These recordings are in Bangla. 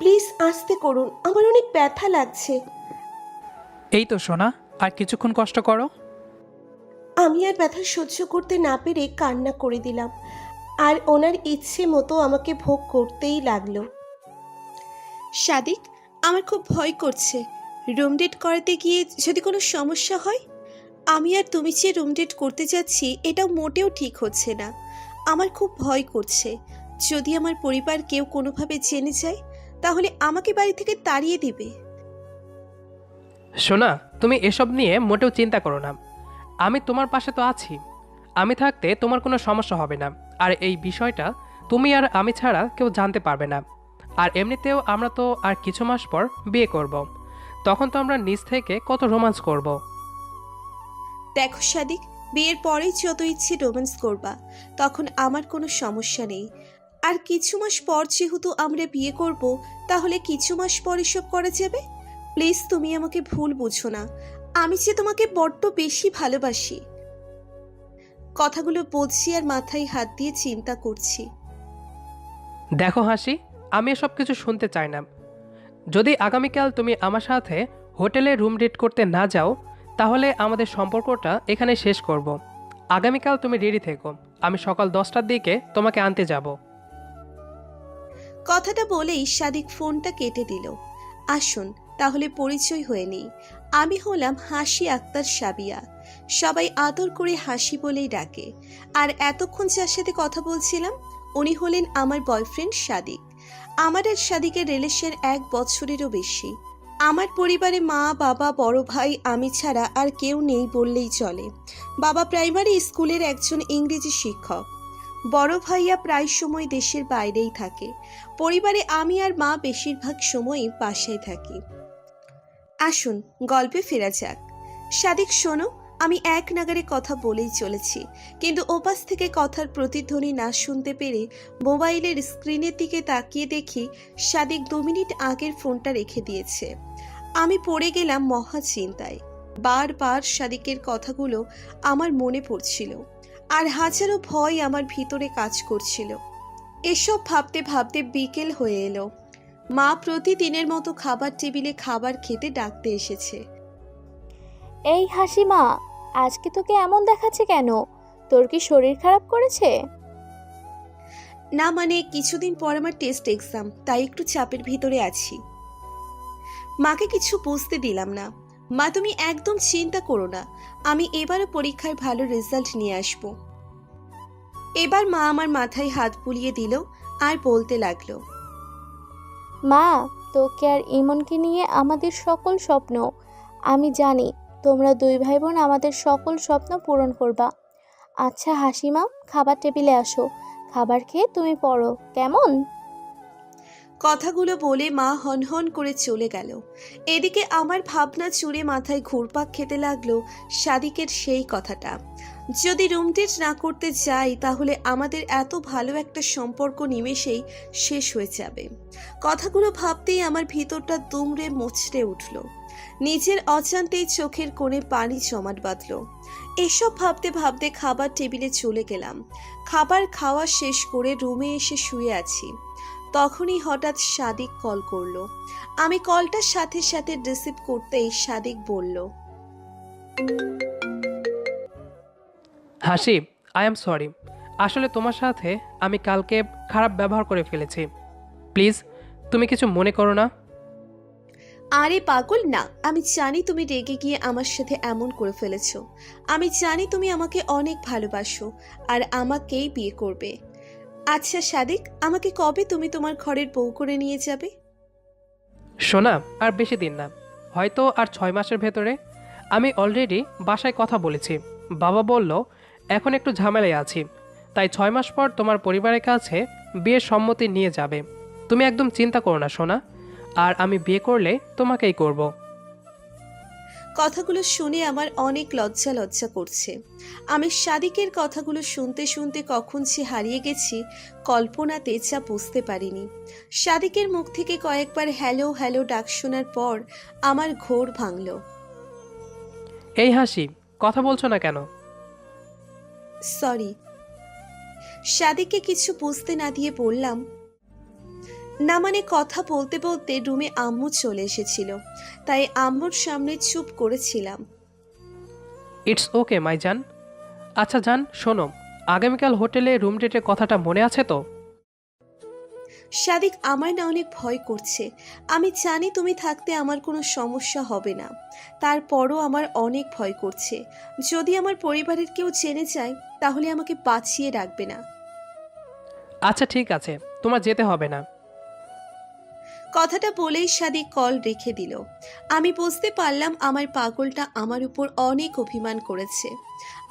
প্লিজ আস্তে করুন, আমার অনেক ব্যথা লাগছে। এই তো সোনা, আর কিছুক্ষণ কষ্ট করো। আমি আর ব্যথা সহ্য করতে না পেরে কান্না করে দিলাম, আর ওনার ইচ্ছে মতো আমাকে ভোগ করতেই লাগলো। সাদিক, আমার খুব ভয় করছে। রুম ডেট করাতে গিয়ে যদি কোনো সমস্যা হয়। আমি আর তুমি যে রুম ডেট করতে যাচ্ছি এটা মোটেও ঠিক হচ্ছে না। আমার খুব ভয় করছে, যদি আমার পরিবার কেউ কোনোভাবে জেনে যায় তাহলে আমাকে বাড়ি থেকে তাড়িয়ে দিবে। সোনা, তুমি এসব নিয়ে মোটেও চিন্তা করো না। আমি তোমার পাশে তো আছি। আমি থাকতে তোমার কোনো সমস্যা হবে না। আর এই বিষয়টা তুমি আর আমি ছাড়া কেউ জানতে পারবে না। আর এমনিতেও আমরা তো আর কিছু মাস পর বিয়ে করব। তখন তো আমরা নিজ থেকে কত রোমান্স করব। দেখো সাদিক, বিয়ের পরেই যত ইচ্ছে রোম্যান্স করবা, তখন আমার কোনো সমস্যা নেই। আর কিছু মাস পর যেহেতু আমরা বিয়ে করব, তাহলে কিছু মাস পর এসব করা যাবে। প্লিজ তুমি আমাকে ভুল বুঝো না, আমি যে তোমাকে বড্ড বেশি ভালোবাসি। কথাগুলো বলছি আর মাথায় হাত দিয়ে চিন্তা করছি। দেখো হাসি, আমি এসব কিছু শুনতে চাই না। যদি আগামীকাল তুমি আমার সাথে হোটেলে রুম ডেট করতে না যাও, তাহলে আমাদের সম্পর্কটা এখানে শেষ করব। আগামীকাল তুমি রেডি থেকো, আমি সকাল 10টার দিকে তোমাকে আনতে যাব। কথাটা বলেই সাদিক ফোনটা কেটে দিল। আসুন তাহলে পরিচয় হয়ে নিই। আমি হলাম হাসি আক্তার সাবিয়া। সবাই আদর করে হাসি বলেই ডাকে। আর এতক্ষণ যার সাথে কথা বলছিলাম উনি হলেন আমার বয়ফ্রেন্ড সাদিক। আমার আর সাদিকের রিলেশন 1 বছরেরও বেশি। আমার পরিবারে মা, বাবা, বড় ভাই, আমি ছাড়া আর কেউ নেই বললেই চলে। বাবা প্রাইমারি স্কুলের একজন ইংরেজি শিক্ষক। বড় ভাইয়া প্রায় সময় দেশের বাইরেই থাকে। পরিবারে আমি আর মা বেশিরভাগ সময়ই বাসায় থাকি। আসুন গল্পে ফেরা যাক। সাদিক শোনো, আমি এক নাগারে কথা বলেই চলেছি, কিন্তু ওপাশ থেকে কথার প্রতিধ্বনি না শুনতে পেরে মোবাইলের স্ক্রিনের দিকে তাকিয়ে দেখি সাদিক 2 মিনিট আগের ফোনটা রেখে দিয়েছে। আমি পড়ে গেলাম মহা চিন্তায়। বারবার সাদিকের কথাগুলো আমার মনে পড়ছিল, আর হাজারো ভয় আমার ভিতরে কাজ করছিল। এসব ভাবতে ভাবতে বিকেল হয়ে এলো। মা প্রতিদিনের মতো খাবার টেবিলে খাবার খেতে ডাকতে এসেছে। এই হাসিমা, আজকে তোকে এমন দেখাচ্ছে কেন? তোর কি শরীর খারাপ করেছে? না মানে কিছুদিন পর আমার টেস্ট এক্সাম, তাই একটু চাপের ভিতরে আছি। মাকে কিছু বুঝতে দিলাম না। মা তুমি একদম চিন্তা করো না, আমি এবারও পরীক্ষায় ভালো রেজাল্ট নিয়ে আসব। এবার মা আমার মাথায় হাত বুলিয়ে দিল আর বলতে লাগলো। মা, তোকে আর ইমনকে নিয়ে আমাদের সকল স্বপ্ন, আমি জানি তোমরা দুই ভাই বোন আমাদের সকল স্বপ্ন পূরণ করবা। আচ্ছা হাসিমা, খাবার টেবিলে আসো। খাবার খেয়ে তুমি পড়ো, কেমন? কথাগুলো বলে মা হনহন করে চলে গেল। এদিকে আমার ভাবনা চুরে মাথায় ঘুরপাক খেতে লাগলো সাদিকের সেই কথাটা। যদি রুম ডেট না করতে যাই তাহলে আমাদের এত ভালো একটা সম্পর্ক নিমেষেই শেষ হয়ে যাবে। কথাগুলো ভাবতেই আমার ভিতরটা দুমড়ে মুচড়ে উঠল। নিজের অজান্তেই চোখের কোণে পানি জমাট বাঁধল। এসব ভাবতে ভাবতে খাবার টেবিলে চলে গেলাম। খাবার খাওয়া শেষ করে রুমে এসে শুয়ে আছি। তখনই হঠাৎ সাদিক কল করলো। আমি কলটার সাথে সাথে রিসিভ করতেই সাদিক বলল। হাসি, আই এম সরি। আসলে তোমার সাথে আমি কালকে খারাপ ব্যবহার করে ফেলেছি। প্লিজ তুমি কিছু মনে করো না। আরে পাগল না, আমি জানি তুমি রেগে গিয়ে আমার সাথে এমন করে ফেলেছো। আমি জানি তুমি আমাকে অনেক ভালোবাসো আর আমাকেই বিয়ে করবে। আচ্ছা সাদিক, আমাকে কবে তুমি তোমার ঘরের বউ করে নিয়ে যাবে? সোনা, আর বেশি দিন না, হয়তো আর 6 মাসের ভেতরে। আমি অলরেডি বাসায় কথা বলেছি। বাবা বলল এখন একটু ঝামেলায় আছি, তাই 6 মাস পর তোমার পরিবারের কাছে বিয়ের সম্মতি নিয়ে যাবে। তুমি একদম চিন্তা করো না সোনা, আর আমি বিয়ে করলে তোমাকেই করব। কথাগুলো শুনে আমার অনেক লজ্জা লজ্জা করছে। আমি সাদিকের কথাগুলো শুনতে শুনতে কখন যে হারিয়ে গেছি কল্পনাতে যা বুঝতে পারিনি। সাদিকের মুখ থেকে কয়েকবার হ্যালো হ্যালো ডাক শোনার পর আমার ঘোর ভাঙল। এই হাসি, কথা বলছো না কেন? সরি। সাদিককে কিছু বুঝতে না দিয়ে বললাম, না মানে কথা বলতে বলতে রুমে আম্মু চলে এসেছিল, তাই আম্মুর সামনে চুপ করেছিলাম। ইটস ওকে মাই জান। আচ্ছা জান, শোনো, আগামীকাল হোটেলে রুম ডেটের কথাটা মনে আছে তো? সাদিক, আমার না অনেক ভয় করছে। আমি জানি তুমি থাকতে আমার কোনো সমস্যা হবে না, তারপরও আমার অনেক ভয় করছে। যদি আমার পরিবারের কেউ জেনে যায় তাহলে আমাকে বাঁচিয়ে রাখবে না। আচ্ছা ঠিক আছে, তোমার যেতে হবে না। কথাটা বলেই সাদিক কল রেখে দিল। আমি বুঝতে পারলাম আমার পাগলটা আমার উপর অনেক অভিমান করেছে।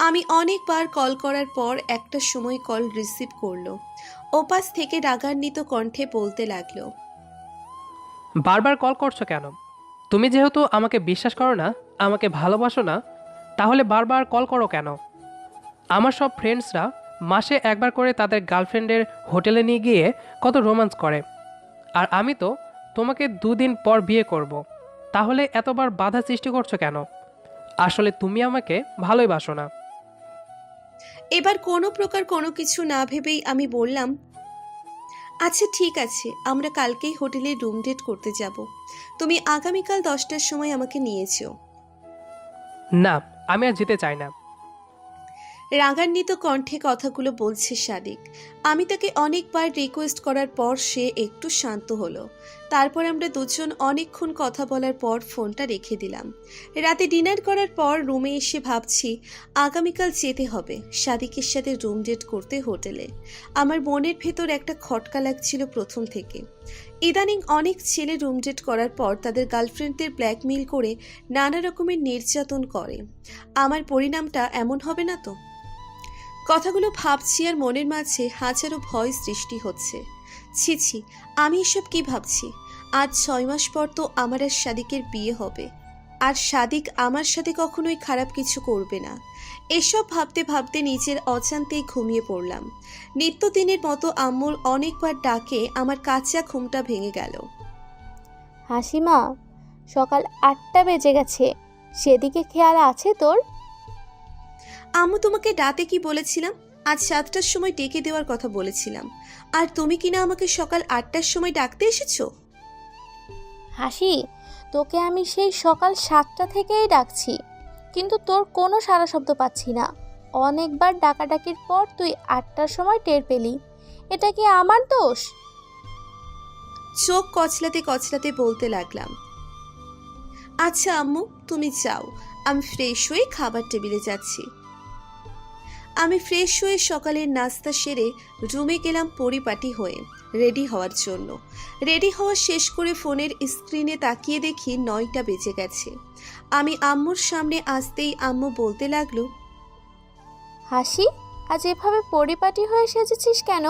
আমি অনেকবার কল করার পর একটা সময় কল রিসিভ করলো। ওপাশ থেকে রাগান্বিত কণ্ঠে বলতে লাগলো, বারবার কল করছো কেন? তুমি যেহেতু আমাকে বিশ্বাস করো না, আমাকে ভালোবাসো না, তাহলে বারবার কল করো কেন? আমার সব ফ্রেন্ডসরা মাসে একবার করে তাদের গার্লফ্রেন্ডের হোটেলে নিয়ে গিয়ে কত রোম্যান্স করে, আর আমি তো তোমাকে 2 দিন পর বিয়ে করব। তাহলে এতবার বাধা সৃষ্টি করছো কেন? আসলে তুমি আমাকে ভালোই বাসো না। এবার কোনো প্রকার কোনো কিছু না ভেবেই আমি বললাম, আচ্ছা ঠিক আছে, আমরা কালকেই হোটেলে রুম ডেট করতে যাব। তুমি আগামীকাল 10টার সময় আমাকে নিয়েছো। না, আমি আর যেতে চাই না। রাগান্বিত কণ্ঠে কথাগুলো বলছে সাদিক। আমি তাকে অনেকবার রিকোয়েস্ট করার পর সে একটু শান্ত হলো। তারপর আমরা দুজন অনেকক্ষণ কথা বলার পর ফোনটা রেখে দিলাম। রাতে ডিনার করার পর রুমে এসে ভাবছি আগামীকাল যেতে হবে সাদিকের সাথে রুম ডেট করতে হোটেলে। আমার মনের ভেতর একটা খটকা লাগছিল প্রথম থেকে। ইদানিং অনেক ছেলে রুম ডেট করার পর তাদের গার্লফ্রেন্ডদের ব্ল্যাকমেইল করে নানা রকমের নির্যাতন করে। আমার পরিণামটা এমন হবে না তো? কথাগুলো ভাবছি আর মনের মাঝে হাজারো ভয় সৃষ্টি হচ্ছে। ছি ছি, আমি এসব কি ভাবছি? আজ 6 মাস পর তো আমার আর সাদিকের বিয়ে হবে, আর সাদিক আমার সাথে কখনোই খারাপ কিছু করবে না। এসব ভাবতে ভাবতে নিজের অজান্তেই ঘুমিয়ে পড়লাম। নিত্যদিনের মতো আম্মুর অনেকবার ডাকে আমার কাঁচা ঘুমটা ভেঙে গেল। হাসিমা, সকাল 8টা বেজে গেছে, সেদিকে খেয়াল আছে তোর? আম্মু, তোমাকে রাতে কি বলেছিলাম? আজ 7টার সময় ডেকে দেওয়ার কথা বলেছিলাম, আর তুমি কিনা আমাকে সকাল 8টার সময় ডাকতে এসেছো। হাসি, তোকে আমি সেই সকাল 7টা থেকেই ডাকছি, কিন্তু তোর কোনো সাড়া শব্দ পাচ্ছি না। অনেকবার ডাকাডাকির পর তুই 8টার সময় টের পেলি, এটা কি আমার দোষ? চোখ কচলাতে কচলাতে বলতে লাগলাম, আচ্ছা আম্মু, তুমি যাও, আমি ফ্রেশ হয়ে খাবার টেবিলে যাচ্ছি। আমি ফ্রেশ হয়ে সকালের নাস্তা সেরে রুমে গেলাম পরিপাটি হয়ে রেডি হওয়ার জন্য। রেডি হওয়া শেষ করে ফোনের স্ক্রিনে তাকিয়ে দেখি 9টা বেজে গেছে। আমি আম্মুর সামনে আসতেই আম্মু বলতে লাগলো, হাসি, আজ এভাবে পরিপাটি হয়ে সেজেছিস কেন?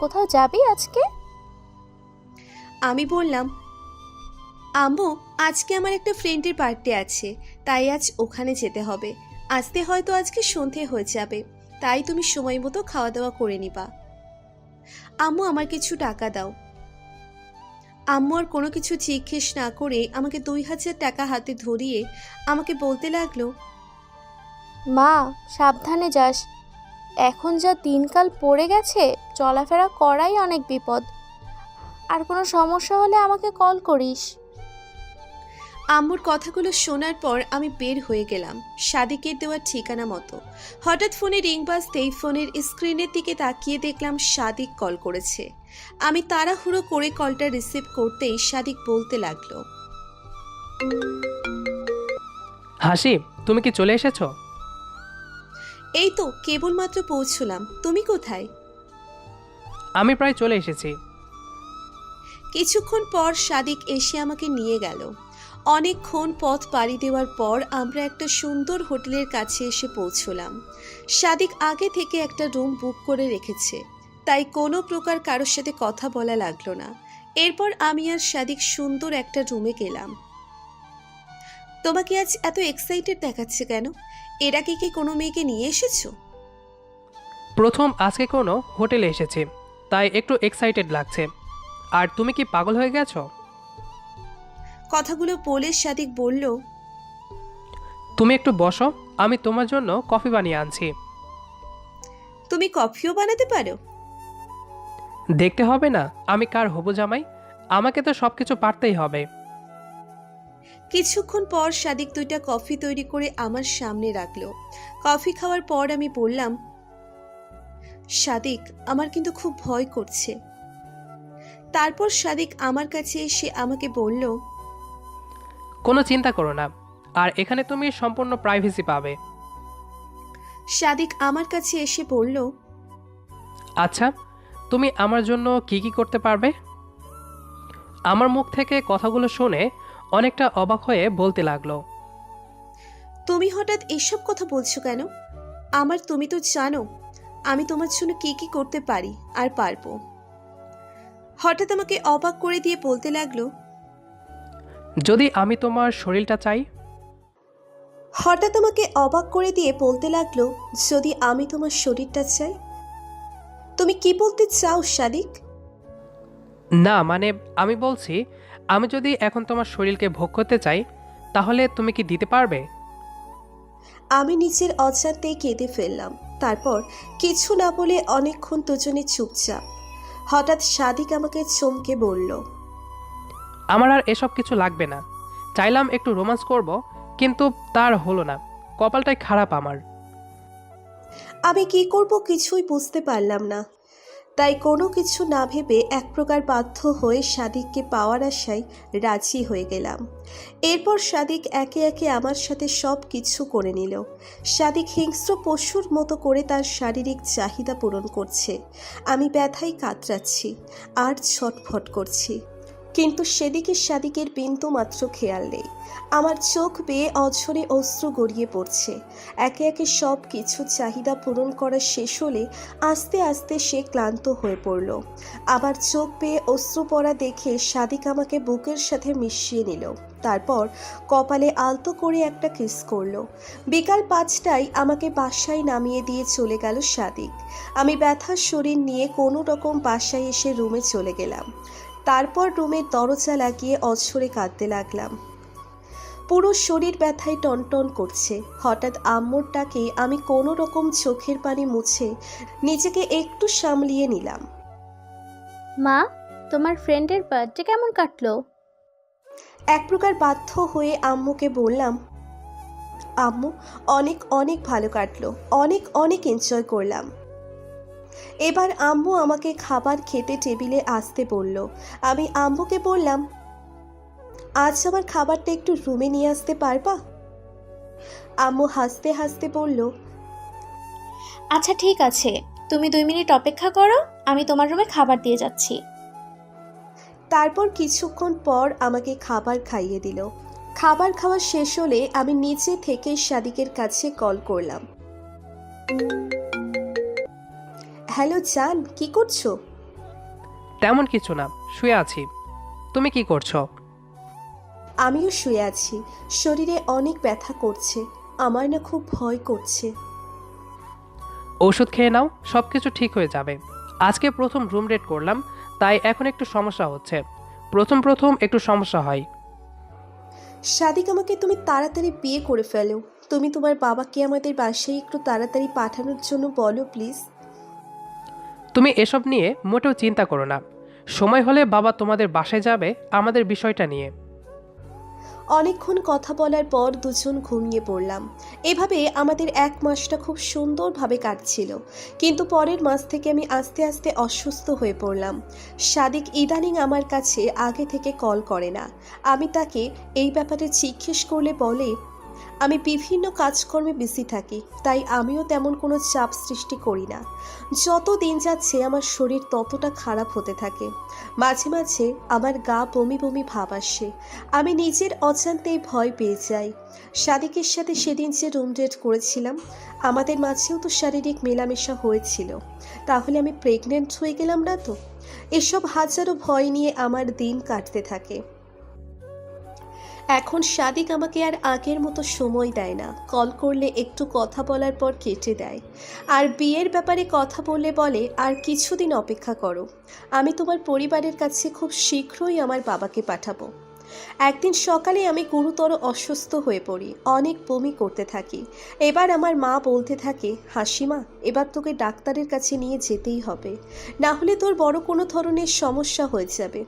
কোথাও যাবি আজকে? আমি বললাম, আম্মু, আজকে আমার একটা ফ্রেন্ডের বার্থডে আছে, তাই আজ ওখানে যেতে হবে। আসতে হয়তো আজকে সন্ধে হয়ে যাবে, তাই তুমি সময় মতো খাওয়া দাওয়া করে নিবা। আম্মু, আমার কিছু টাকা দাও। আম্মু আর কোনো কিছু জিজ্ঞেস না করে আমাকে 2000 টাকা হাতে ধরিয়ে আমাকে বলতে লাগলো, মা, সাবধানে যাস। এখন যা দিনকাল পড়ে গেছে, চলাফেরা করাই অনেক বিপদ। আর কোনো সমস্যা হলে আমাকে কল করিস। আম্মুর কথাগুলো শোনার পর আমি বের হয়ে গেলাম সাদিকের দেওয়া ঠিকানা মতো। হঠাৎ ফোনে রিং বাজতেই ফোনের স্ক্রিনের দিকে তাকিয়ে দেখলাম সাদিক কল করেছে। আমি তাড়াহুড়ো করে কলটা রিসিভ করতেই সাদিক বলতে লাগলো, হাসি, তুমি কি চলে এসেছো? এই তো কেবলমাত্র পৌঁছলাম, তুমি কোথায়? আমি প্রায় চলে এসেছি। কিছুক্ষণ পর সাদিক এসে আমাকে নিয়ে গেল। অনেকক্ষণ পথ পাড়ি দেওয়ার পর আমরা একটা সুন্দর হোটেলের কাছে এসে পৌঁছলাম। সাদিক আগে থেকে একটা রুম বুক করে রেখেছে, তাই কোনো প্রকার কারোর সাথে কথা বলা লাগলো না। এরপর আমি আর সাদিক সুন্দর একটা রুমে গেলাম। তোমাকে আজ এত এক্সাইটেড দেখাচ্ছে কেন? এর আগে কি কোনো মেয়েকে নিয়ে এসেছো? প্রথম আজকে কোনো হোটেলে এসেছি, তাই একটু এক্সাইটেড লাগছে। আর তুমি কি পাগল হয়ে গেছো? কথাগুলো বলে সাদিক বলল, তুমি একটু বসো, আমি তোমার জন্য কফি বানিয়ে আনছি। তুমি কফিও বানাতে পারো? দেখতে হবে না আমি কার হবু জামাই? আমাকে তো সব কিছু পারতেই হবে। কিছুক্ষণ পর সাদিক 2টা কফি তৈরি করে আমার সামনে রাখলো। কফি খাওয়ার পর আমি বললাম, সাদিক, আমার কিন্তু খুব ভয় করছে। তারপর সাদিক আমার কাছে এসে আমাকে বলল, কোনো চিন্তা করো না, আর এখানে তুমি সম্পূর্ণ প্রাইভেসি পাবে। সাদিক আমার কাছে এসে বলল, আচ্ছা, তুমি আমার জন্য কি কি করতে পারবে? আমার মুখ থেকে কথাগুলো শুনে অনেকটা অবাক হয়ে বলতে লাগলো, তুমি হঠাৎ এসব কথা বলছো কেন? তুমি তো জানো আমি তোমার জন্য কি কি করতে পারি আর পারবো। হঠাৎ আমাকে অবাক করে দিয়ে বলতে লাগলো, যদি আমি তোমার শরীরটা চাই? হঠাৎ আমাকে অবাক করে দিয়ে বলতে লাগলো, যদি আমি তোমার শরীরটা চাই? তুমি কি বলতে চাও সাদিক? না মানে, আমি বলছি, আমি যদি এখন তোমার শরীরকে ভোগ করতে চাই, তাহলে তুমি কি দিতে পারবে? আমি নিজের অজান্তেই কেঁদে ফেললাম। তারপর কিছু না বলে অনেকক্ষণ দুজনে চুপচাপ। হঠাৎ সাদিক আমাকে চমকে বলল, আমার আর এসব কিছু লাগবে না। চাইলাম একটু রোম্যান্স করব, কিন্তু তার হলো না। কপালটাই খারাপ আমার। আমি কি করব কিছুই বুঝতে পারলাম না। তাই কোনো কিছু না ভেবে এক প্রকার বাধ্য হয়ে সাদিককে পাওয়ার আশায় রাজি হয়ে গেলাম। এরপর সাদিক একে একে আমার সাথে সব কিছু করে নিল। সাদিক হিংস্র পশুর মতো করে তার শারীরিক চাহিদা পূরণ করছে। আমি ব্যথায় কাতরাচ্ছি আর ছটফট করছি, কিন্তু সেদিকে সাদিকের বিন্দু মাত্র খেয়াল নেই। আমার চোখ বেয়ে অঝরে অশ্রু গড়িয়ে পড়ছে। একে একে সব কিছু চাহিদা পূরণ করা শেষ হলে আস্তে আস্তে সে ক্লান্ত হয়ে পড়ল। আবার চোখ বেয়ে অশ্রু পড়া দেখে সাদিক আমাকে বুকের সাথে মিশিয়ে নিল। তারপর কপালে আলতো করে একটা কিস করলো। বিকাল 5টায় আমাকে বাসায় নামিয়ে দিয়ে চলে গেল সাদিক। আমি ব্যথার শরীর নিয়ে কোনো রকম বাসায় এসে রুমে চলে গেলাম। তারপর রুমের দরজা লাগিয়ে অঝরে কাঁদতে লাগলাম। পুরো শরীর ব্যথায় টনটন করছে। হঠাৎ আম্মুর ডাকে আমি কোনো রকম চোখের পানি মুছে নিজেকে একটু সামলিয়ে নিলাম। মা, তোমার ফ্রেন্ডের বার্থডে কেমন কাটলো? এক প্রকার বাধ্য হয়ে আম্মুকে বললাম, আম্মু, অনেক অনেক ভালো কাটলো, অনেক অনেক এনজয় করলাম। এবার আম্মু আমাকে খাবার খেতে টেবিলে আসতে বলল। আমি আম্মুকে বললাম, আজ আমার খাবারটা একটু রুমে নিয়ে আসতে পারবা? আম্মু হাসতে হাসতে বলল, আচ্ছা ঠিক আছে, তুমি 2 মিনিট অপেক্ষা করো, আমি তোমার রুমে খাবার দিয়ে যাচ্ছি। তারপর কিছুক্ষণ পর আমাকে খাবার খাইয়ে দিল। খাবার খাওয়া শেষ হলে আমি নিচে থেকে সাদিকের কাছে কল করলাম। হ্যালো জান, কি করছো? তেমন কিছু না, শুয়ে আছি। তুমি কি করছো? আমিও শুয়ে আছি, শরীরে অনেক ব্যথা করছে। আমার না খুব ভয় করছে। ওষুধ খেয়ে নাও, সব কিছু ঠিক হয়ে যাবে। আজকে প্রথম রুম রেট করলাম, তাই এখন একটু সমস্যা হচ্ছে। প্রথম প্রথম একটু সমস্যা হয়। সাদিক, আমাকে তুমি তাড়াতাড়ি বিয়ে করে ফেলো। তুমি তোমার বাবাকে আমাদের বাসায় একটু তাড়াতাড়ি পাঠানোর জন্য বলো প্লিজ। তুমি এসব নিয়ে মোটেও চিন্তা করো না। সময় হলে বাবা তোমাদের বাসায় যাবে আমাদের বিষয়টা নিয়ে। অনেকক্ষণ কথা বলার পর দুজন ঘুমিয়ে পড়লাম। এভাবে আমাদের 1 মাসটা খুব সুন্দরভাবে কাটছিল, কিন্তু পরের মাস থেকে আমি আস্তে আস্তে অসুস্থ হয়ে পড়লাম। সাদিক ইদানিং আমার কাছে আগে থেকে কল করে না। আমি তাকে এই ব্যাপারে জিজ্ঞেস করলে বলে, আমি বিভিন্ন কাজকর্মে বিজি থাকি, তাই আমিও তেমন কোনো চাপ সৃষ্টি করি না। যত দিন যাচ্ছে আমার শরীর ততটা খারাপ হতে থাকে। মাঝে মাঝে আমার গা বমি বমি ভাব আসে। আমি নিজের অজান্তেই ভয় পেয়ে যাই। সাদিকের সাথে সেদিন যে রুম ডেট করেছিলাম, আমাদের মাঝেও তো শারীরিক মেলামেশা হয়েছিল। তাহলে আমি প্রেগনেন্ট হয়ে গেলাম না তো? এসব হাজারো ভয় নিয়ে আমার দিন কাটতে থাকে। এখন সাদিক আমাকে আর আগের মতো সময় দেয় না। কল করলে একটু কথা বলার পর কেটে দেয়। আর বিয়ের ব্যাপারে কথা বললে বলে, আর কিছুদিন অপেক্ষা করো, আমি তোমার পরিবারের কাছে খুব শীঘ্রই আমার বাবাকে পাঠাবো। একদিন সকালে আমি গুরুতর অসুস্থ হয়ে পড়ি, অনেক বমি করতে থাকি। এবার আমার মা বলতে থাকে, হাসিমা, এবার তোকে ডাক্তারের কাছে নিয়ে যেতেই হবে, না হলে তোর বড় কোনো ধরনের সমস্যা হয়ে যাবে।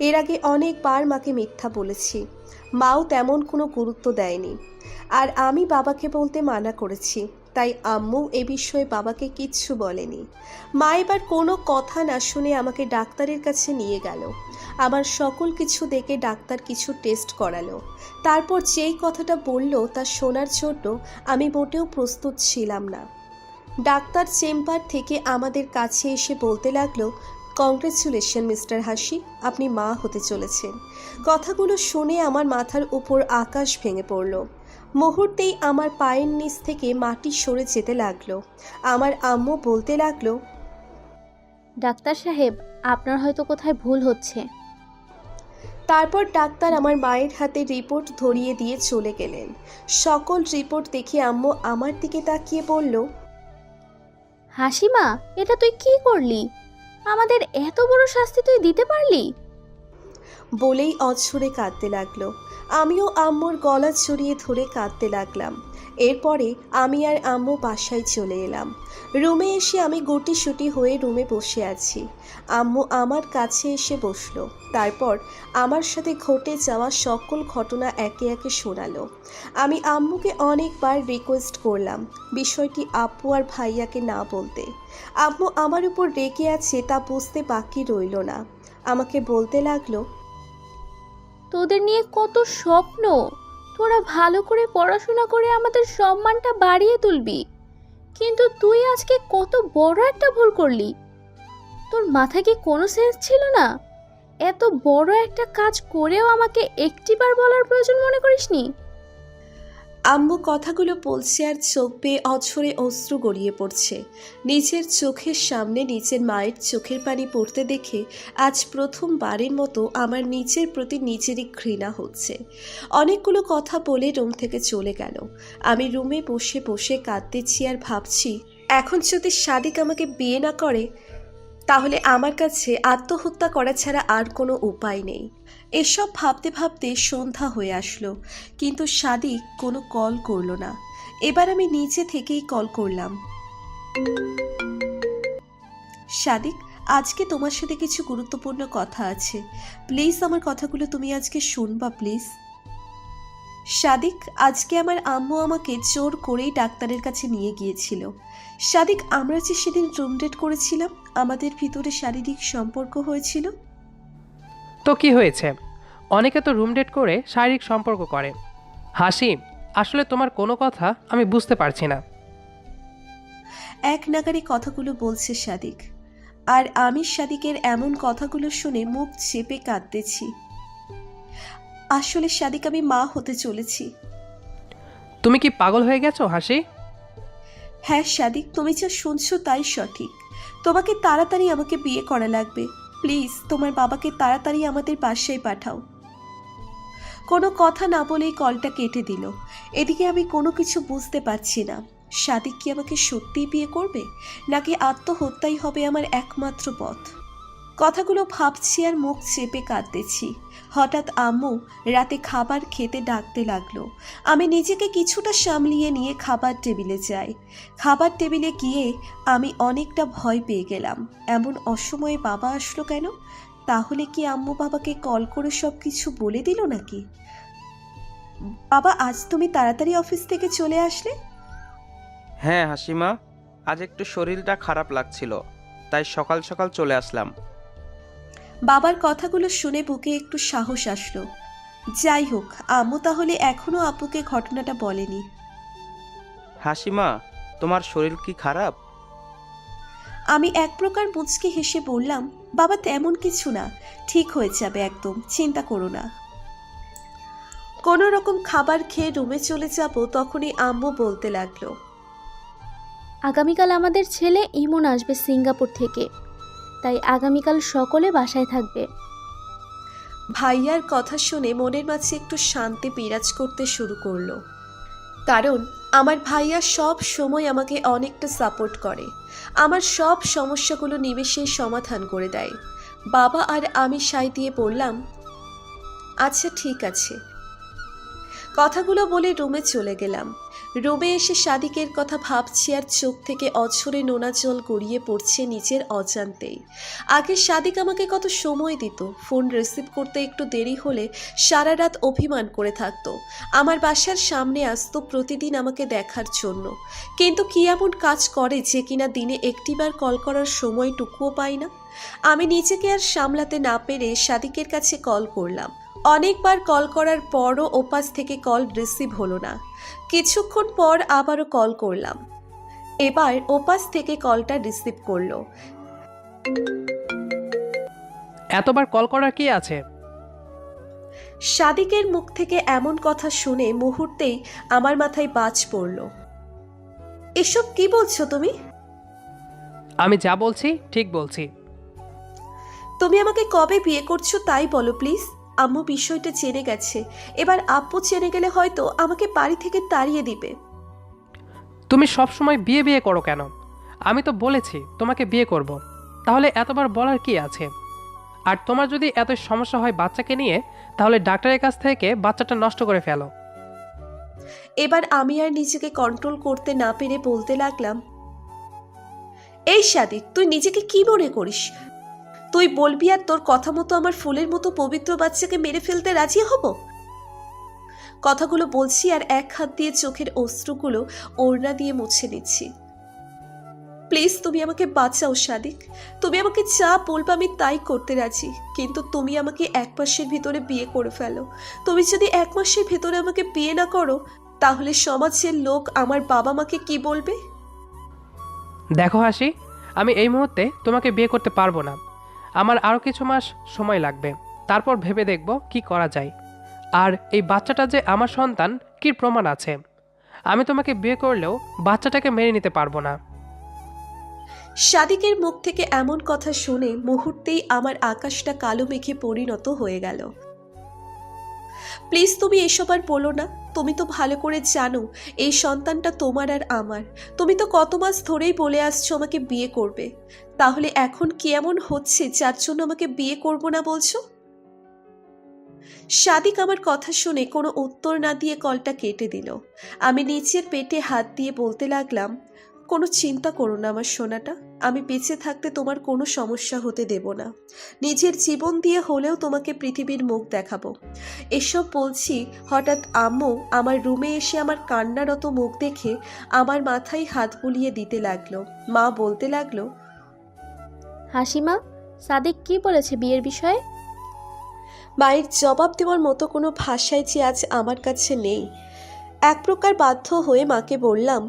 এর আগে অনেকবার মাকে মিথ্যা বলেছি, মাও তেমন কোনো গুরুত্ব দেয়নি, আর আমি বাবাকে বলতে মানা করেছি, তাই আম্মু এ বিষয়ে বাবাকে কিচ্ছু বলেনি। মা এবার কোনো কথা না শুনে আমাকে ডাক্তারের কাছে নিয়ে গেল। আমার সকল কিছু দেখে ডাক্তার কিছু টেস্ট করালো। তারপর যেই কথাটা বলল তা শোনার জন্য আমি মোটেও প্রস্তুত ছিলাম না। ডাক্তার চেম্বার থেকে আমাদের কাছে এসে বলতে লাগলো, কংগ্রেচুলেশন মিস্টার হাসি, আপনি মা হতে চলেছেন। কথাগুলো শুনে আমার মাথার উপর আকাশ ভেঙে পড়ল। মুহূর্তেই আমার পায়ের নিচ থেকে মাটি সরে যেতে লাগলো। আমার আম্মু বলতে লাগলো, ডাক্তার সাহেব, আপনার হয়তো কোথায় ভুল হচ্ছে। তারপর ডাক্তার আমার মায়ের হাতে রিপোর্ট ধরিয়ে দিয়ে চলে গেলেন। সকল রিপোর্ট দেখে আম্মু আমার দিকে তাকিয়ে বলল, হাসিমা, এটা তুই কি করলি? আমাদের এত বড় শাস্তি তুই দিতে পারলি? বলেই অঝরে কাঁদতে লাগলো। আমিও আম্মুর গলা জড়িয়ে ধরে কাঁদতে লাগলাম। এরপরে আমি আর আম্মু বাসায় চলে এলাম। রুমে এসে আমি গুটিসুটি হয়ে রুমে বসে আছি। আম্মু আমার কাছে এসে বসলো। তারপর আমার সাথে ঘটে যাওয়া সকল ঘটনা একে একে শোনালো। আমি আম্মুকে অনেকবার রিকোয়েস্ট করলাম বিষয়টি আপু আর ভাইয়াকে না বলতে। আম্মু আমার উপর রেগে আছে তা বুঝতে বাকি রইল না। আমাকে বলতে লাগলো, তোদের নিয়ে কত স্বপ্ন, তোরা ভালো করে পড়াশোনা করে আমাদের সম্মানটা বাড়িয়ে তুলবি, কিন্তু তুই আজকে কত বড় একটা ভুল করলি। তোর মাথায় কি কোনো সেন্স ছিল না? এত বড় একটা কাজ করেও আমাকে একটিবার বলার প্রয়োজন মনে করিসনি? আম্মু কথাগুলো বলছে আর চোখ বেয়ে অঝরে অশ্রু গড়িয়ে পড়ছে। নিজের চোখের সামনে নিজের মায়ের চোখের পানি পড়তে দেখে আজ প্রথমবারের মতো আমার নিজের প্রতি নিজেরই ঘৃণা হচ্ছে। অনেকগুলো কথা বলে রুম থেকে চলে গেল। আমি রুমে বসে বসে কাঁদতেছি আর ভাবছি, এখন যদি সাদিক আমাকে বিয়ে না করে তাহলে আমার কাছে আত্মহত্যা করা ছাড়া আর কোনো উপায় নেই। এসব ভাবতে ভাবতে সন্ধ্যা হয়ে আসলো, কিন্তু সাদিক কোনো কল করলো না। এবার আমি নিজে থেকেই কল করলাম। সাদিক, আজকে তোমার সাথে কিছু গুরুত্বপূর্ণ কথা আছে, প্লিজ আমার কথাগুলো তুমি আজকে শুনবা প্লিজ। সাদিক, আজকে আমার আম্মু আমাকে জোর করেই ডাক্তারের কাছে নিয়ে গিয়েছিল। সাদিক, আমরা যে সেদিন রুম ডেট করেছিলাম, আমাদের ভিতরে শারীরিক সম্পর্ক হয়েছিল। তো কি হয়েছে? অনেকে তো রুম ডেট করে শারীরিক সম্পর্ক করে। হাসি, আসলে তোমার কোনো কথা আমি বুঝতে পারছি না। এক নাগারে কথাগুলো বলছে সাদিক, আর আমি সাদিকের এমন কথাগুলো শুনে মুখ চেপে কাঁদতেছি। আসলে সাদিক, আমি মা হতে চলেছি। তুমি কি পাগল হয়ে গেছো হাসি? হ্যাঁ সাদিক, তুমি যা শুনছো তাই সঠিক। তোমাকে তাড়াতাড়ি আমাকে বিয়ে করা লাগবে। প্লিজ তোমার বাবাকে তাড়াতাড়ি আমাদের বাসায় পাঠাও। কোনো কথা না বলেই কলটা কেটে দিল। এদিকে আমি কোনো কিছু বুঝতে পারছি না। সাদিক কি আমাকে সত্যিই বিয়ে করবে, নাকি আত্মহত্যাই হবে আমার একমাত্র পথ? কথাগুলো ভাবছি আর মুখ চেপে কাঁদতেছি। হঠাৎ আম্মু রাতে খাবার খেতে ডাকতে লাগলো। আমি নিজেকে কিছুটা সামলিয়ে নিয়ে খাবার টেবিলে যাই। খাবার টেবিলে গিয়ে আমি অনেকটা ভয় পেয়ে গেলাম। এমন অসময়ে বাবা আসলো কেন? তাহলে কি আম্মু বাবাকে কল করে সব কিছু বলে দিল নাকি? বাবা, আজ তুমি তাড়াতাড়ি অফিস থেকে চলে আসলে? হ্যাঁ হাসিমা, আজ একটু শরীরটা খারাপ লাগছিল, তাই সকাল সকাল চলে আসলাম। বাবার কথাগুলো শুনে বুকে একটু সাহস আসলো। যাই হোক, আম্মু তাহলে এখনো আপুকে ঘটনাটা বলেনি। হাসিমা, তোমার শরীর কি খারাপ? আমি এক প্রকার মুচকি হেসে বললাম, বাবা তেমন কিছু না, ঠিক হয়ে যাবে একদম, চিন্তা করো না। কোনো রকম খাবার খেয়ে রুমে চলে যাব, তখনই আম্মু বলতে লাগলো, আগামীকাল আমাদের ছেলে ইমন আসবে সিঙ্গাপুর থেকে, তাই আগামীকাল সকলে বাসায় থাকবে। ভাইয়ার কথা শুনে মনের মাঝে একটু শান্তি বিরাজ করতে শুরু করলো। কারণ আমার ভাইয়া সব সময় আমাকে অনেকটা সাপোর্ট করে, আমার সব সমস্যাগুলো নিমেষেই সমাধান করে দেয়। বাবা আর আমি সায় দিয়ে বললাম, আচ্ছা ঠিক আছে। কথাগুলো বলে রুমে চলে গেলাম। রুমে এসে সাদিকের কথা ভাবছি আর চোখ থেকে অঝরে নোনা জল গড়িয়ে পড়ছে নিচের অজান্তেই। আগে সাদিক আমাকে কত সময় দিত, ফোন রিসিভ করতে একটু দেরি হলে সারা রাত অভিমান করে থাকতো, আমার বাসার সামনে আসতো প্রতিদিন আমাকে দেখার জন্য। কিন্তু কি এমন কাজ করে যে কিনা দিনে একটিবার কল করার সময়টুকুও পাই না। আমি নিজেকে আর সামলাতে না পেরে সাদিকের কাছে কল করলাম। অনেকবার কল করার পরও ওপাশ থেকে কল রিসিভ হলো না। কিছুক্ষণ পর আবারও কল করলাম, এবার ওপাশ থেকে কলটা রিসিভ করলো। এতবার কল করার কি আছে? সাদিকের মুখ থেকে এমন কথা শুনে মুহূর্তেই আমার মাথায় বাজ পড়ল। এসব কি বলছো তুমি? আমি যা বলছি ঠিক বলছি। তুমি আমাকে কবে বিয়ে করছো তাই বলো প্লিজ। আম্মু বিষয়টা জেনে গেছে, এবার আব্বু জেনে গেলে হয়তো আমাকে বাড়ি থেকে তাড়িয়ে দিবে। তুমি সবসময় বিয়ে বিয়ে করো কেন? আমি তো বলেছি তোমাকে বিয়ে করব, তাহলে এতবার বলার কি আছে? আর তোমার যদি এত সমস্যা হয় বাচ্চাকে নিয়ে, তাহলে ডাক্তারের কাছ থেকে বাচ্চাটা নষ্ট করে ফেলো। এবার আমি আর নিজেকে কন্ট্রোল করতে না পেরে বলতে লাগলাম, এই সাদিক তুই নিজেকে কি মনে করিস? তুই বলবি আর তোর কথা মতো আমার ফুলের মতো পবিত্র বাচ্চাকে মেরে ফেলতে রাজি হব? কথাগুলো বলছি আর এক হাত দিয়ে চোখের অশ্রুগুলো ওড়না দিয়ে মুছে নিচ্ছি। প্লিজ তুমি আমাকে বাঁচাও সাদিক, তুমি আমাকে যা বলবে আমি তাই করতে রাজি, কিন্তু তুমি আমাকে 1 মাসের ভিতরে বিয়ে করে ফেলো। তুমি যদি 1 মাসের ভিতরে আমাকে বিয়ে না করো, তাহলে সমাজের লোক আমার বাবা মাকে কি বলবে? দেখো হাসি, আমি এই মুহূর্তে তোমাকে বিয়ে করতে পারবো না। আমার আরও কিছু মাস সময় লাগবে, তারপর ভেবে দেখব কি করা যায়। আর এই বাচ্চাটা যে আমার সন্তান কি প্রমাণ আছে? আমি তোমাকে বিয়ে করলেও বাচ্চাটাকে মেনে নিতে পারবো না। সাদিকের মুখ থেকে এমন কথা শুনে মুহূর্তেই আমার আকাশটা কালো মেঘে পরিণত হয়ে গেল। প্লিজ তুমি এসব আর বলো না। তুমি তো ভালো করে জানো এই সন্তানটা তোমার আর আমার। তুমি তো কত মাস ধরেই বলে আসছো আমাকে বিয়ে করবে, তাহলে এখন কি এমন হচ্ছে যার জন্য আমাকে বিয়ে করব না বলছো? সাদিক আমার কথা শুনে কোনো উত্তর না দিয়ে কলটা কেটে দিল। আমি নিচের পেটে হাত দিয়ে বলতে লাগলাম, কোনো চিন্তা করো না আমার সোনাটা, আমি বেঁচে থাকতে তোমার কোনো সমস্যা হতে দেব না। নিজের জীবন দিয়ে হলেও তোমাকে পৃথিবীর মুখ দেখাবো। এসব বলছি, হঠাৎ আম্মু আমার রুমে এসে আমার কান্নারত মুখ দেখে আমার মাথায় হাত বুলিয়ে দিতে লাগলো। মা বলতে লাগলো, হাসিমা, সাদিক কি বলেছে বিয়ের বিষয়ে? মায়ের জবাব দেওয়ার মতো কোনো ভাষাই যে আজ আমার কাছে নেই। এক প্রকার বাধ্য হয়ে মাকে বললাম,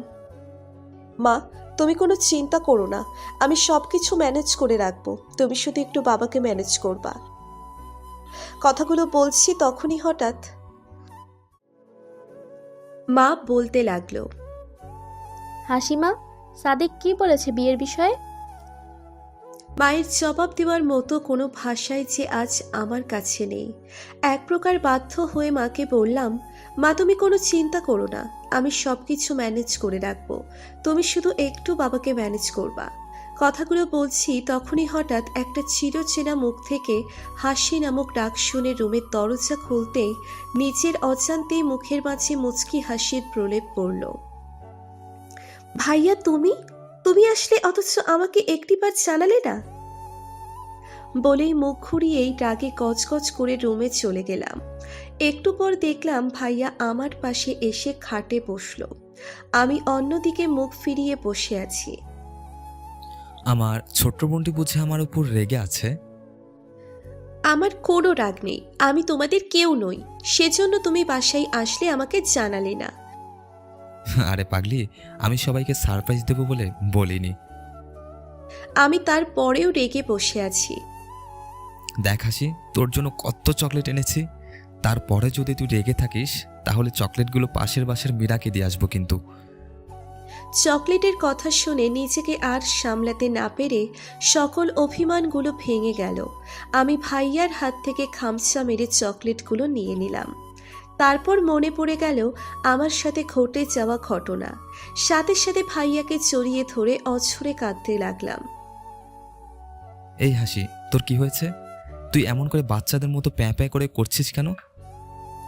মা তুমি কোনো চিন্তা করো না, আমি সব কিছু ম্যানেজ করে রাখবো, তুমি শুধু একটু বাবাকে ম্যানেজ করবা। কথাগুলো বলছি তখনই হঠাৎ মা বলতে লাগলো, হাসিমা, সাদিক কি বলেছে বিয়ের বিষয়ে? মায়ের জবাব দেওয়ার মতো কোনো ভাষাই যে আজ আমার কাছে নেই। এক প্রকার বাধ্য হয়ে মাকে বললাম, মা তুমি কোনো চিন্তা করো না, আমি সব কিছু ম্যানেজ করে রাখবো, তুমি শুধু একটু বাবাকে ম্যানেজ করবা। কথাগুলো বলছি তখনই হঠাৎ একটা চিরচেনা মুখ থেকে হাসি নামক ডাক শুনে রুমের দরজা খুলতেই নিজের অজান্তেই মুখের মাঝে মুচকি হাসির প্রলেপ পড়ল। ভাইয়া তুমি তুমি আসলে, অথচ আমাকে একটিবার জানালে না। বলেই মুখ ঘুরিয়েই রাগে গজগজ করে রুমে চলে গেলাম। একটু পর দেখলাম ভাইয়া আমার পাশে এসে খাটে বসলো, আমি অন্যদিকে মুখ ফিরিয়ে বসে আছি। আমার ছোট্ট বোনটি বুঝি আমার উপর রেগে আছে? আমার কোনো রাগ নেই, আমি তোমাদের কেউ নই, সেজন্য তুমি বাসায় আসলে আমাকে জানালে না। আরে পাগলি, আমি সবাইকে সারপ্রাইজ দেব বলে বলিনি। আমি তারপরেও রেগে বসে আছি। দেখ হাসি, তোর জন্য কত চকলেট এনেছি, তারপরে যদি তুই রেগে থাকিস তাহলে চকলেটগুলো পাশের বাসার মীরাকে দিয়ে আসবো কিন্তু। চকলেটের কথা শুনে নিজেকে আর সামলাতে না পেরে সকল অভিমানগুলো ভেঙে গেল। আমি ভাইয়ার হাত থেকে খামচা মেরে চকলেটগুলো নিয়ে নিলাম। তারপর মনে পড়ে গেল আমার সাথে ঘটে যাওয়া ঘটনা। সাথে সাথে ভাইয়াকে জড়িয়ে ধরে অঝরে কাঁদতে লাগলাম। এই হাসি, তোর কি হয়েছে? তুই এমন করে বাচ্চাদের মতো প্যাঁ প্যাঁ করে করছিস কেন?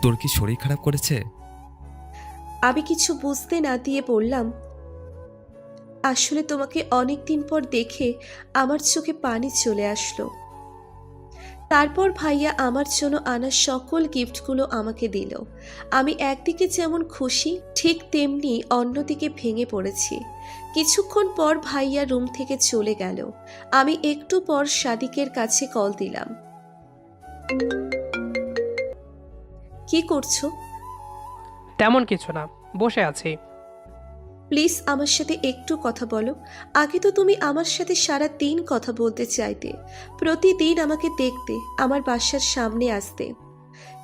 তোর কি শরীর খারাপ করেছে? আমি কিছু বুঝতে না দিয়ে বললাম, আসলে তোমাকে অনেক দিন পর দেখে আমার চোখে পানি চলে আসলো। তারপর ভাইয়া আমার জন্য আনা সকল গিফটগুলো আমাকে দিল। আমি একদিকে যেমন খুশি, ঠিক তেমনি অন্যদিকে ভেঙে পড়েছি। কিছুক্ষণ পর ভাইয়া রুম থেকে চলে গেল। আমি একটু পর সাদিকের কাছে কল দিলাম। কি করছো? তেমন কিছু না, বসে আছি। প্লিজ আমার সাথে একটু কথা বলো। আগে তো তুমি আমার সাথে সারা দিন কথা বলতে চাইতে, প্রতিদিন আমাকে দেখতে, আমার বাসার সামনে আসতে।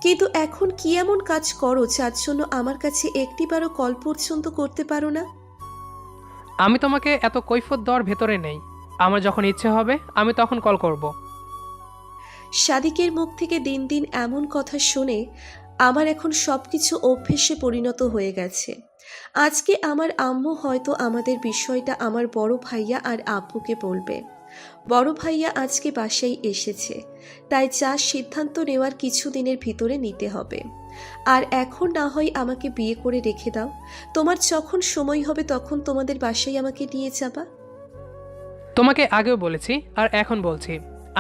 কিন্তু এখন কি এমন কাজ করো যার জন্য আমার কাছে একটিবারও কল পর্যন্ত করতে পারো না? আমি তোমাকে এত কৈফত দেওয়ার ভেতরে নেই। আমার যখন ইচ্ছে হবে আমি তখন কল করব। সাদিকের মুখ থেকে দিন দিন এমন কথা শুনে আমার এখন সবকিছু অভ্যেসে পরিণত হয়ে গেছে। আজকে আমার আম্মু হয়তো আমাদের বিষয়টা আমার বড় ভাইয়া আর আব্বুকে বলবে। বড় ভাইয়া আজকে বাসায় এসেছে, তাই যা সিদ্ধান্ত নেওয়ার কিছুদিনের ভিতরে নিতে হবে। আর এখন না হয় আমাকে বিয়ে করে রেখে দাও, তোমার যখন সময় হবে তখন তোমাদের বাসায় আমাকে নিয়ে যাবা। তোমাকে আগেও বলেছি আর এখন বলছি,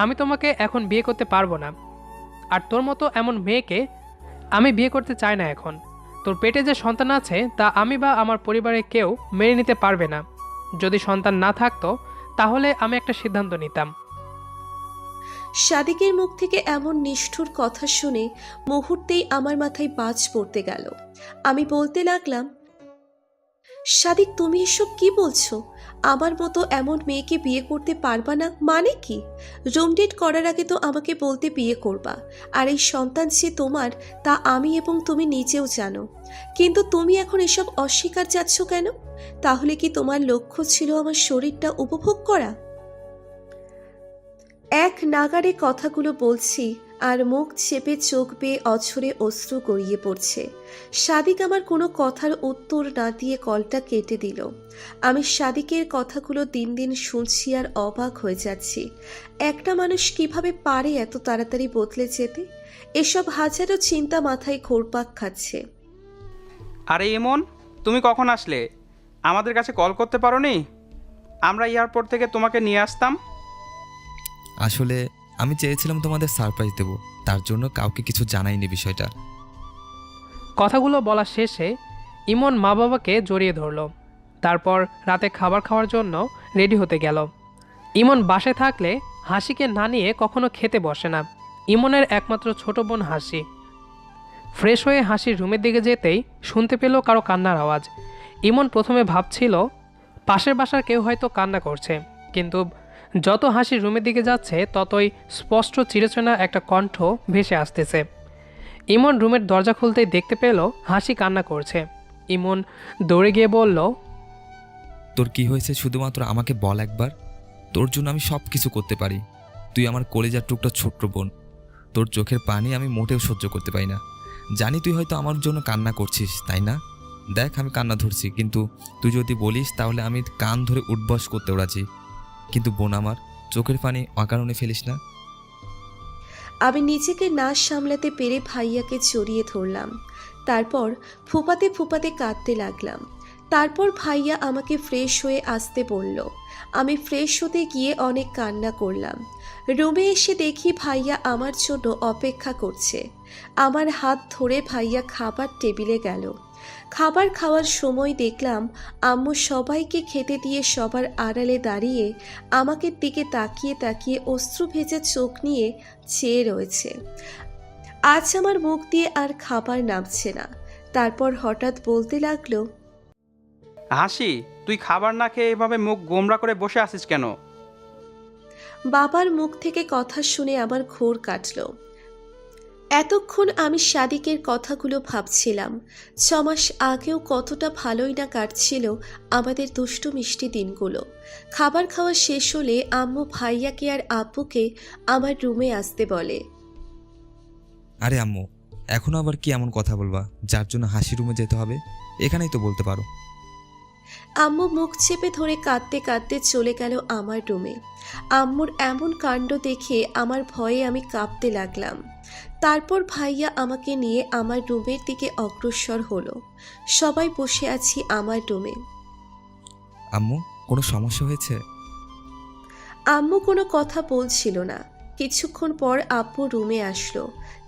আমি তোমাকে এখন বিয়ে করতে পারবো না। আর তোর মতো এমন মেয়েকে আমি বিয়ে করতে চাই না এখন। তোর পেটে যে সন্তান আছে তা আমি বা আমার পরিবারের কেউ মেনে নিতে পারবে না। যদি সন্তান না থাকতো তাহলে আমি একটা সিদ্ধান্ত নিতাম। সাদিকের মুখ থেকে এমন নিষ্ঠুর কথা শুনে মুহূর্তেই আমার মাথায় বাজ পড়তে গেল। আমি বলতে লাগলাম, সাদিক তুমি এসব কি বলছো? আমার মতো এমন মেয়েকে বিয়ে করতে পারবা না মানে কি? রুম ডেট করার আগে তো আমাকে বলতে বিয়ে করবা। আর এই সন্তান যে তোমার তা আমি এবং তুমি নিজেও জানো, কিন্তু তুমি এখন এসব অস্বীকার যাচ্ছ কেন? তাহলে কি তোমার লক্ষ্য ছিল আমার শরীরটা উপভোগ করা? এক নাগাড়ে কথাগুলো বলছি আর মুখ চেপে চোখ বেয়ে অঝরে অশ্রু গড়িয়ে পড়ছে। সাদিক আমার কোনো কথার উত্তর না দিয়ে কলটা কেটে দিল। আমি সাদিকের কথাগুলো দিন দিন শুনছি আর অবাক হয়ে যাচ্ছি। একটা মানুষ কিভাবে পারে এত তাড়াতাড়ি বদলে যেতে? এসব হাজারো চিন্তা মাথায় ঘোরপাক খাচ্ছে। আরে ইমন, তুমি কখন আসলে? আমাদের কাছে কল করতে পারোনি? আমরা এয়ারপোর্ট থেকে তোমাকে নিয়ে আসতাম। আসলে আমি চেয়েছিলাম তোমাদের সারপ্রাইজ দেব, তার জন্য কাউকে কিছু জানাইনি বিষয়টা। কথাগুলো বলা শেষে ইমন মা বাবাকে জড়িয়ে ধরল। তারপর রাতে খাবার খাওয়ার জন্য রেডি হতে গেল। ইমন বাসায় থাকলে হাসিকে না নিয়ে কখনো খেতে বসে না। ইমনের একমাত্র ছোট বোন হাসি। ফ্রেশ হয়ে হাসির রুমের দিকে যেতেই শুনতে পেল কারো কান্নার আওয়াজ। ইমন প্রথমে ভাবছিল পাশের বাসার কেউ হয়তো কান্না করছে, কিন্তু যত হাসির রুমের দিকে যাচ্ছে ততই স্পষ্ট চিরচেনা একটা কণ্ঠ ভেসে আসতেছে। ইমন রুমের দরজা খুলতেই দেখতে পেল হাসি কান্না করছে। ইমন দৌড়ে গিয়ে বলল, তোর কি হয়েছে শুধুমাত্র আমাকে বল একবার। তোর জন্য আমি সব কিছু করতে পারি। তুই আমার কলেজার টুকটা ছোট্ট বোন। তোর চোখের পানি আমি মোটেও সহ্য করতে পারি না। জানি তুই হয়তো আমার জন্য কান্না করছিস, তাই না? দেখ আমি কান্না ধরছি, কিন্তু তুই যদি বলিস তাহলে আমি কান ধরে উঠবস করতেও রাজি। কিন্তু বোন আমার, চোখের পানি অকারণে ফেলিস না। আমি নিজেকে না সামলাতে পেরে ভাইয়াকে জড়িয়ে ধরলাম। তারপর ফুপাতে ফুপাতে কাঁদতে লাগলাম। তারপর ভাইয়া আমাকে ফ্রেশ হয়ে আসতে বলল। আমি ফ্রেশ হতে গিয়ে অনেক কান্না করলাম। রুমে এসে দেখি ভাইয়া আমার জন্য অপেক্ষা করছে। আমার হাত ধরে ভাইয়া খাবার টেবিলে গেল। খাবার খাওয়ার সময় দেখলাম আম্মু সবাইকে খেতে দিয়ে সবার আড়ালে দাঁড়িয়ে আমাকে দিকে তাকিয়ে তাকিয়ে অশ্রু ভেজা চোখ নিয়ে চেয়ে রয়েছে। আজ আমার মুখ দিয়ে আর খাবার নামছে না। তারপর হঠাৎ বলতে লাগলো, হাসি, তুই খাবার না খেয়ে এভাবে মুখ গোমরা করে বসে আছিস কেন? বাবার মুখ থেকে কথা শুনে আমার ঘোর কাটল। এতক্ষণ আমি সাদিকের কথাগুলো ভাবছিলাম। 6 মাস আগেও কতটা ভালোই না কাটছিল আমাদের দুষ্টু মিষ্টি দিনগুলো। খাবার খাওয়া শেষ হলে আম্মু ভাইয়াকে আর আব্বুকে আমার রুমে আসতে বলে। আরে আম্মু, এখনো আবার কি এমন কথা বলবা যার জন্য হাসি রুমে যেতে হবে? এখানেই তো বলতে পারো। আম্মু মুখ চেপে ধরে কাঁদতে কাঁদতে চলে গেল আমার রুমে। আম্মুর এমন কাণ্ড দেখে আমার ভয়ে আমি কাঁপতে লাগলাম। তারপর ভাইয়া আমাকে নিয়ে আমার রুমের দিকে অগ্রসর হলো। সবাই বসে আছি আমার রুমে। আম্মু, কোনো সমস্যা হয়েছে? আম্মু কোনো কথা বলছিল না। কিছুক্ষণ পর আব্বু রুমে আসলো।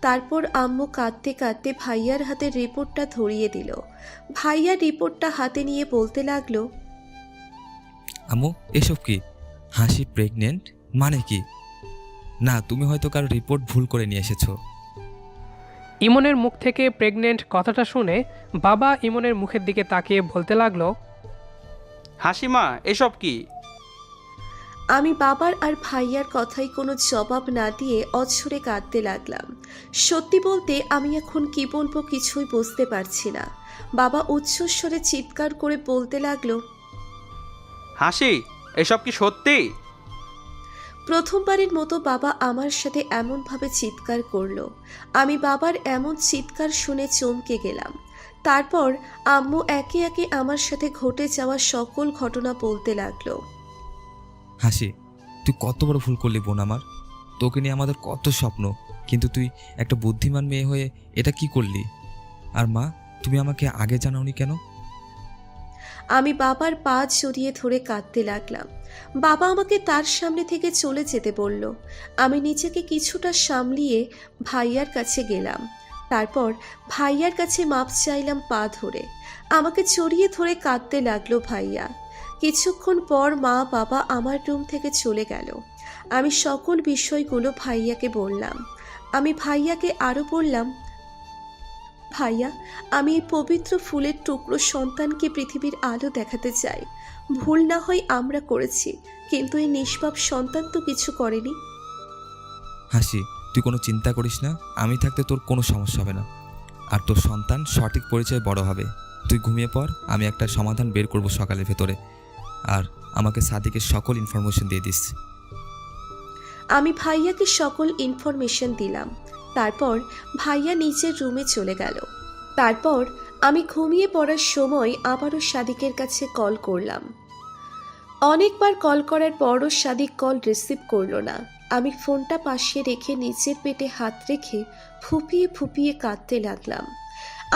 তারপর আম্মু কাঁদতে কাঁদতে ভাইয়ার হাতে রিপোর্টটা ধরিয়ে দিল। ভাইয়া রিপোর্টটা হাতে নিয়ে বলতে লাগলো, আম্মু, এসব কি? হাসি প্রেগনেন্ট মানে কি? না, তুমি হয়তো কারো রিপোর্ট ভুল করে নিয়ে এসেছো। ইমনের মুখ থেকে প্রেগনেন্ট কথাটা শুনে বাবা ইমনের মুখের দিকে তাকিয়ে বলতে লাগলো, হাসিমা, এসব কি? আমি বাবার আর ভাইয়ার কথাই কোনো জবাব না দিয়ে অঝরে কাঁদতে লাগলাম। সত্যি বলতে আমি এখন কি বলবো কিছুই বুঝতে পারছি না। বাবা উচ্চস্বরে চিৎকার করে বলতে লাগলো, হাসি, এসব কি সত্যি? প্রথমবারের মতো বাবা আমার সাথে এমনভাবে চিৎকার করলো। আমি বাবার এমন চিৎকার শুনে চমকে গেলাম। তারপর আম্মু একে একে আমার সাথে ঘটে যাওয়া সকল ঘটনা বলতে লাগলো। হাসি, তুই কত বড় ভুল করলি বোন আমার। তোকে নিয়ে আমাদের কত স্বপ্ন, কিন্তু তুই একটা বুদ্ধিমান মেয়ে হয়ে এটা কি করলি? আর মা, তুমি আমাকে আগে জানাওনি কেন? আমি বাবার পা জড়িয়ে ধরে কাঁদতে লাগলাম। বাবা আমাকে তার সামনে থেকে চলে যেতে বলল। আমি নিজেকে কিছুটা সামলিয়ে ভাইয়ার কাছে গেলাম। তারপর ভাইয়ার কাছে মাপ চাইলাম পা ধরে। আমাকে জড়িয়ে ধরে কাঁদতে লাগলো ভাইয়া। কিছুক্ষণ পর মা বাবা আমার রুম থেকে চলে গেল। আমি সকল বিষয়গুলো ভাইয়াকে বললাম। আমি ভাইয়াকে আরও বললাম, ভাইয়া, আমি এই পবিত্র ফুলের টুকরো সন্তানকে পৃথিবীর আলো দেখাতে চাই। ভুল না হয় আমরা করেছি, কিন্তু এই নিষ্পাপ সন্তান তো কিছু করেনি। হাসি, তুই কোনো চিন্তা করিস না, আমি থাকতে তোর কোনো সমস্যা হবে না। আর তোর সন্তান সঠিক পরিচয় বড় হবে। তুই ঘুমিয়ে পড়, আমি একটা সমাধান বের করব সকালের ভেতরে। আর আমাকে সাদিকের সকল ইনফরমেশন দিয়ে দিস। আমি ভাইয়াকে সকল ইনফরমেশন দিলাম। তারপর ভাইয়া নিচের রুমে চলে গেল। তারপর আমি ঘুমিয়ে পড়ার সময় আবারও সাদিকের কাছে কল করলাম। অনেকবার কল করার পরও সাদিক কল রিসিভ করলো না। আমি ফোনটা পাশে রেখে নিচের পেটে হাত রেখে ফুপিয়ে ফুপিয়ে কাঁদতে লাগলাম।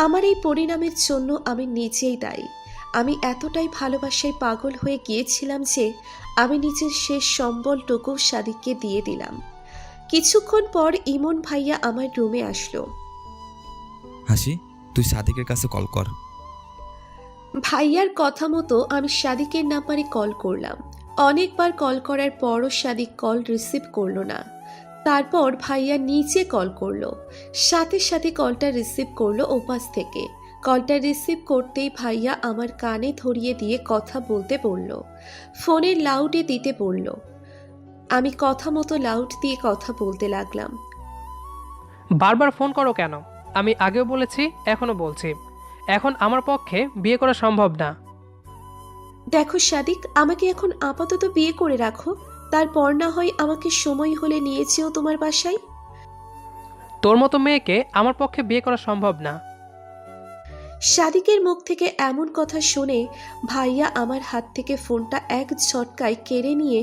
আমার এই পরিণামের জন্য আমি নিজেই দায়ী। আমি এতটাই ভালোবাসায় পাগল হয়ে গিয়েছিলাম যে আমি নিজের শেষ সম্বলটুকু সাদিককে দিয়ে দিলাম। কিছুক্ষণ পর ইমন ভাইয়া আমার রুমে আসলো। হাসি, তুই সাদিকের কাছে কল কর। ভাইয়ার কথা মতো আমি সাদিকের নাম্বারে কল করলাম। অনেকবার কল করার পরও সাদিক কল রিসিভ করলো না। তারপর ভাইয়া নিচে কল করলো। সাথে সাথে কলটা রিসিভ করলো ওপাশ থেকে। কলটা রিসিভ করতেই ভাইয়া আমার কানে ধরিয়ে দিয়ে কথা বলতে বলল। ফোনের লাউডে দিতে বলল। আমি কথা মতো লাউড দিয়ে কথা বলতে লাগলাম। বারবার ফোন করো কেন? আমি আগেও বলেছি, এখনও বলছি, এখন আমার পক্ষে বিয়ে করা সম্ভব না। দেখো সাদিক, আমাকে এখন আপাতত বিয়ে করে রাখো। তারপর না হয় আমাকে সময় হলে নিয়ে যেও তোমার বাসায়। তোর মতো মেয়েকে আমার পক্ষে বিয়ে করা সম্ভব না। সাদিকের মুখ থেকে এমন কথা শুনে ভাইয়া আমার হাত থেকে ফোনটা এক ঝটকায় কেড়ে নিয়ে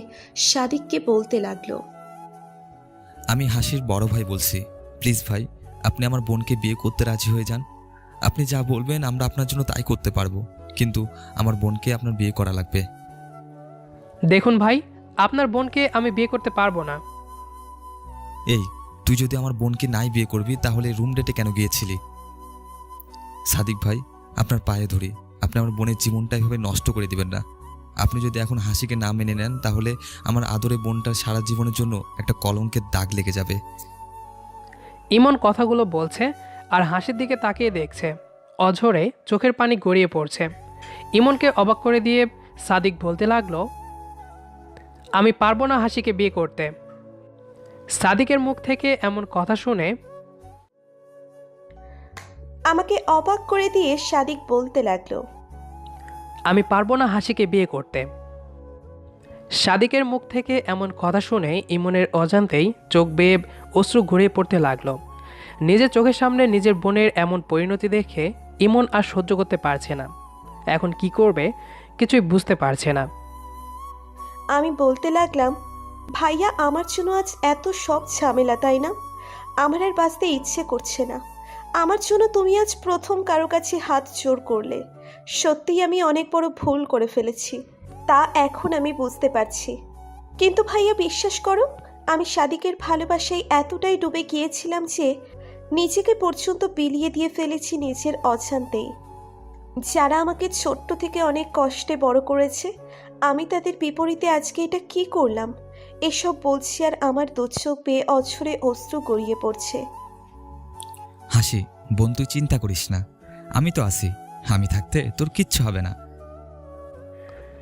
সাদিককে বলতে লাগলো। আমি হাসির বড় ভাই বলছি, প্লিজ ভাই, আপনি আমার বোনকে বিয়ে করতে রাজি হয়ে যান। আপনি যা বলবেন আমরা আপনার জন্য তাই করতে পারবো, কিন্তু আমার বোনকে আপনার বিয়ে করা লাগবে। দেখুন ভাই, আপনার বোনকে আমি বিয়ে করতে পারবো না। এই, তুই যদি আমার বোনকে নাই বিয়ে করবি তাহলে রুম ডেটে কেন গিয়েছিলি? সাদিক ভাই, আপনার পায়ে ধরি, আপনি আমার বোনের জীবনটা এভাবে নষ্ট করে দিবেন না। আপনি যদি এখন হাসিকে না মেনে নেন তাহলে আমার আদরে বোনটার সারা জীবনের জন্য একটা কলঙ্কের দাগ লেগে যাবে। ইমন কথাগুলো বলছে আর হাসির দিকে তাকিয়ে দেখছে। অঝরে চোখের পানি গড়িয়ে পড়ছে। ইমনকে অবাক করে দিয়ে সাদিক বলতে লাগলো, আমি পারবো না হাসিকে বিয়ে করতে। সাদিকের মুখ থেকে এমন কথা শুনে আমাকে অবাক করে দিয়ে সাদিক বলতে লাগলো, আমি পারবো না হাসিকে বিয়ে করতে। সাদিকের মুখ থেকে এমন কথা শুনে ইমনের অজান্তেই চোখ বেয়ে অশ্রু গড়িয়ে পড়তে লাগলো। নিজের চোখের সামনে নিজের বোনের এমন পরিণতি দেখে ইমন আর সহ্য করতে পারছে না। এখন কি করবে কিছুই বুঝতে পারছে না। আমি বলতে লাগলাম, ভাইয়া আমার জন্য আজ এত সব ঝামেলা, তাই না? আমার আর বাঁচতে ইচ্ছে করছে না। আমার জন্য তুমি আজ প্রথম কারো কাছে হাত জোড় করলে। সত্যিই আমি অনেক বড় ভুল করে ফেলেছি, তা এখন আমি বুঝতে পারছি। কিন্তু ভাইয়া বিশ্বাস করো, আমি সাদিকের ভালোবাসায় এতটাই ডুবে গিয়েছিলাম যে নিজেকে পর্যন্ত বিলিয়ে দিয়ে ফেলেছি নিজের অজান্তেই। যারা আমাকে ছোট্ট থেকে অনেক কষ্টে বড় করেছে, আমি তাদের বিপরীতে আজকে এটা কি করলাম? এসব বলছি আর আমার দুচোখ বেয়ে অঝরে অশ্রু গড়িয়ে পড়ছে। হাসি, বোন তুই চিন্তা করিস না, আমি তো আছি। আমি থাকতে তোর কিচ্ছু হবে না।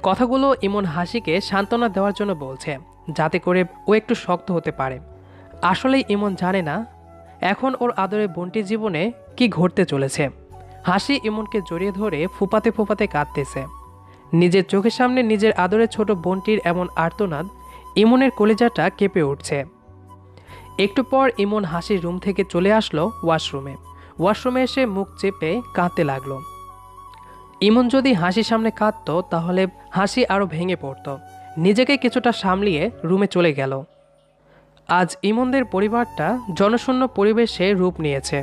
কথাগুলো ইমন হাসিকে সান্ত্বনা দেওয়ার জন্য বলছে, যাতে করে ও একটু শক্ত হতে পারে। আসলেই ইমন জানে না এখন ওর আদরের বোনটির জীবনে কি ঘটতে চলেছে। হাসি ইমনকে জড়িয়ে ধরে ফুপাতে ফুপাতে কাঁদতেছে। নিজের চোখের সামনে নিজের আদরের ছোট বোনটির এমন আর্তনাদ, ইমনের কলিজাটা কেঁপে উঠছে। একটু পর ইমন হাসির রুম থেকে চলে আসলো ওয়াশরুমে এসে মুখ চেপে কাঁদতে লাগলো। ইমন যদি হাসির সামনে কাঁদতো তাহলে হাসি আরও ভেঙে পড়তো। নিজেকে কিছুটা সামলিয়ে রুমে চলে গেল। আজ ইমনদের পরিবারটা জনশূন্য পরিবেশে রূপ নিয়েছে।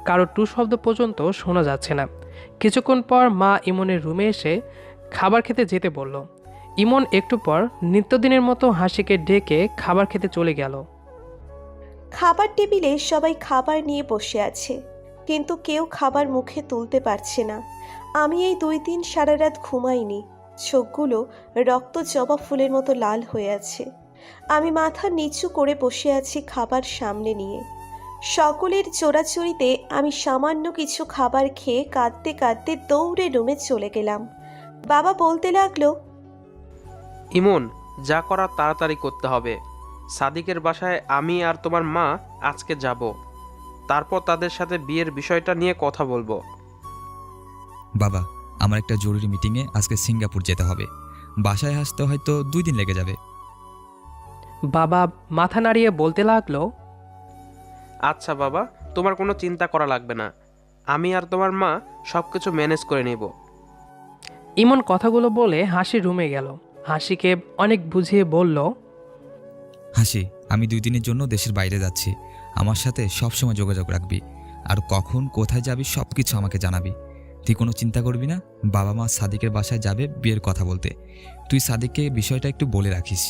কারো টু শব্দ পর্যন্ত শোনা যাচ্ছে না। কিছুক্ষণ পর মা ইমনের রুমে এসে খাবার খেতে যেতে বলল। ইমন একটু পর নিত্যদিনের মতো হাসিকে ডেকে খাবার খেতে চলে গেল। খাবার টেবিলে সবাই খাবার নিয়ে বসে আছে, কিন্তু কেউ খাবার মুখে তুলতে পারছে না। আমি এই 2 দিন সারা রাত ঘুমাইনি। চোখগুলো রক্ত জবা ফুলের মতো লাল হয়ে আছে। আমি মাথা নিচু করে বসে আছি খাবার সামনে নিয়ে। সকলের চোরাচুরিতে আমি সামান্য কিছু খাবার খেয়ে কাঁদতে কাঁদতে দৌড়ে রুমে চলে গেলাম। বাবা বলতে লাগলো, ইমন, যা করার তাড়াতাড়ি করতে হবে। সাদিকের বাসায় আমি আর তোমার মা আজকে যাব, তারপর তাদের সাথে বিয়ের বিষয়টা নিয়ে কথা বলবো। বাবা, আমার একটা জরুরি মিটিংয়ে আজকে সিঙ্গাপুর যেতে হবে। বাসায় আসতে হয়তো 2 দিন লেগে যাবে। বাবা মাথা নাড়িয়ে বলতে লাগলো, আচ্ছা বাবা, তোমার কোনো চিন্তা করা লাগবে না, আমি আর তোমার মা সব কিছু ম্যানেজ করে নেব। ইমন কথাগুলো বলে হাসি রুমে গেল। হাসিকে অনেক বুঝিয়ে বলল, হাসি, আমি 2 দিনের জন্য দেশের বাইরে যাচ্ছি। আমার সাথে সবসময় যোগাযোগ রাখবি, আর কখন কোথায় যাবি সব কিছু আমাকে জানাবি। তুই কোনো চিন্তা করবি না। বাবা মা সাদিকের বাসায় যাবে বিয়ের কথা বলতে। তুই সাদিককে বিষয়টা একটু বলে রাখিস।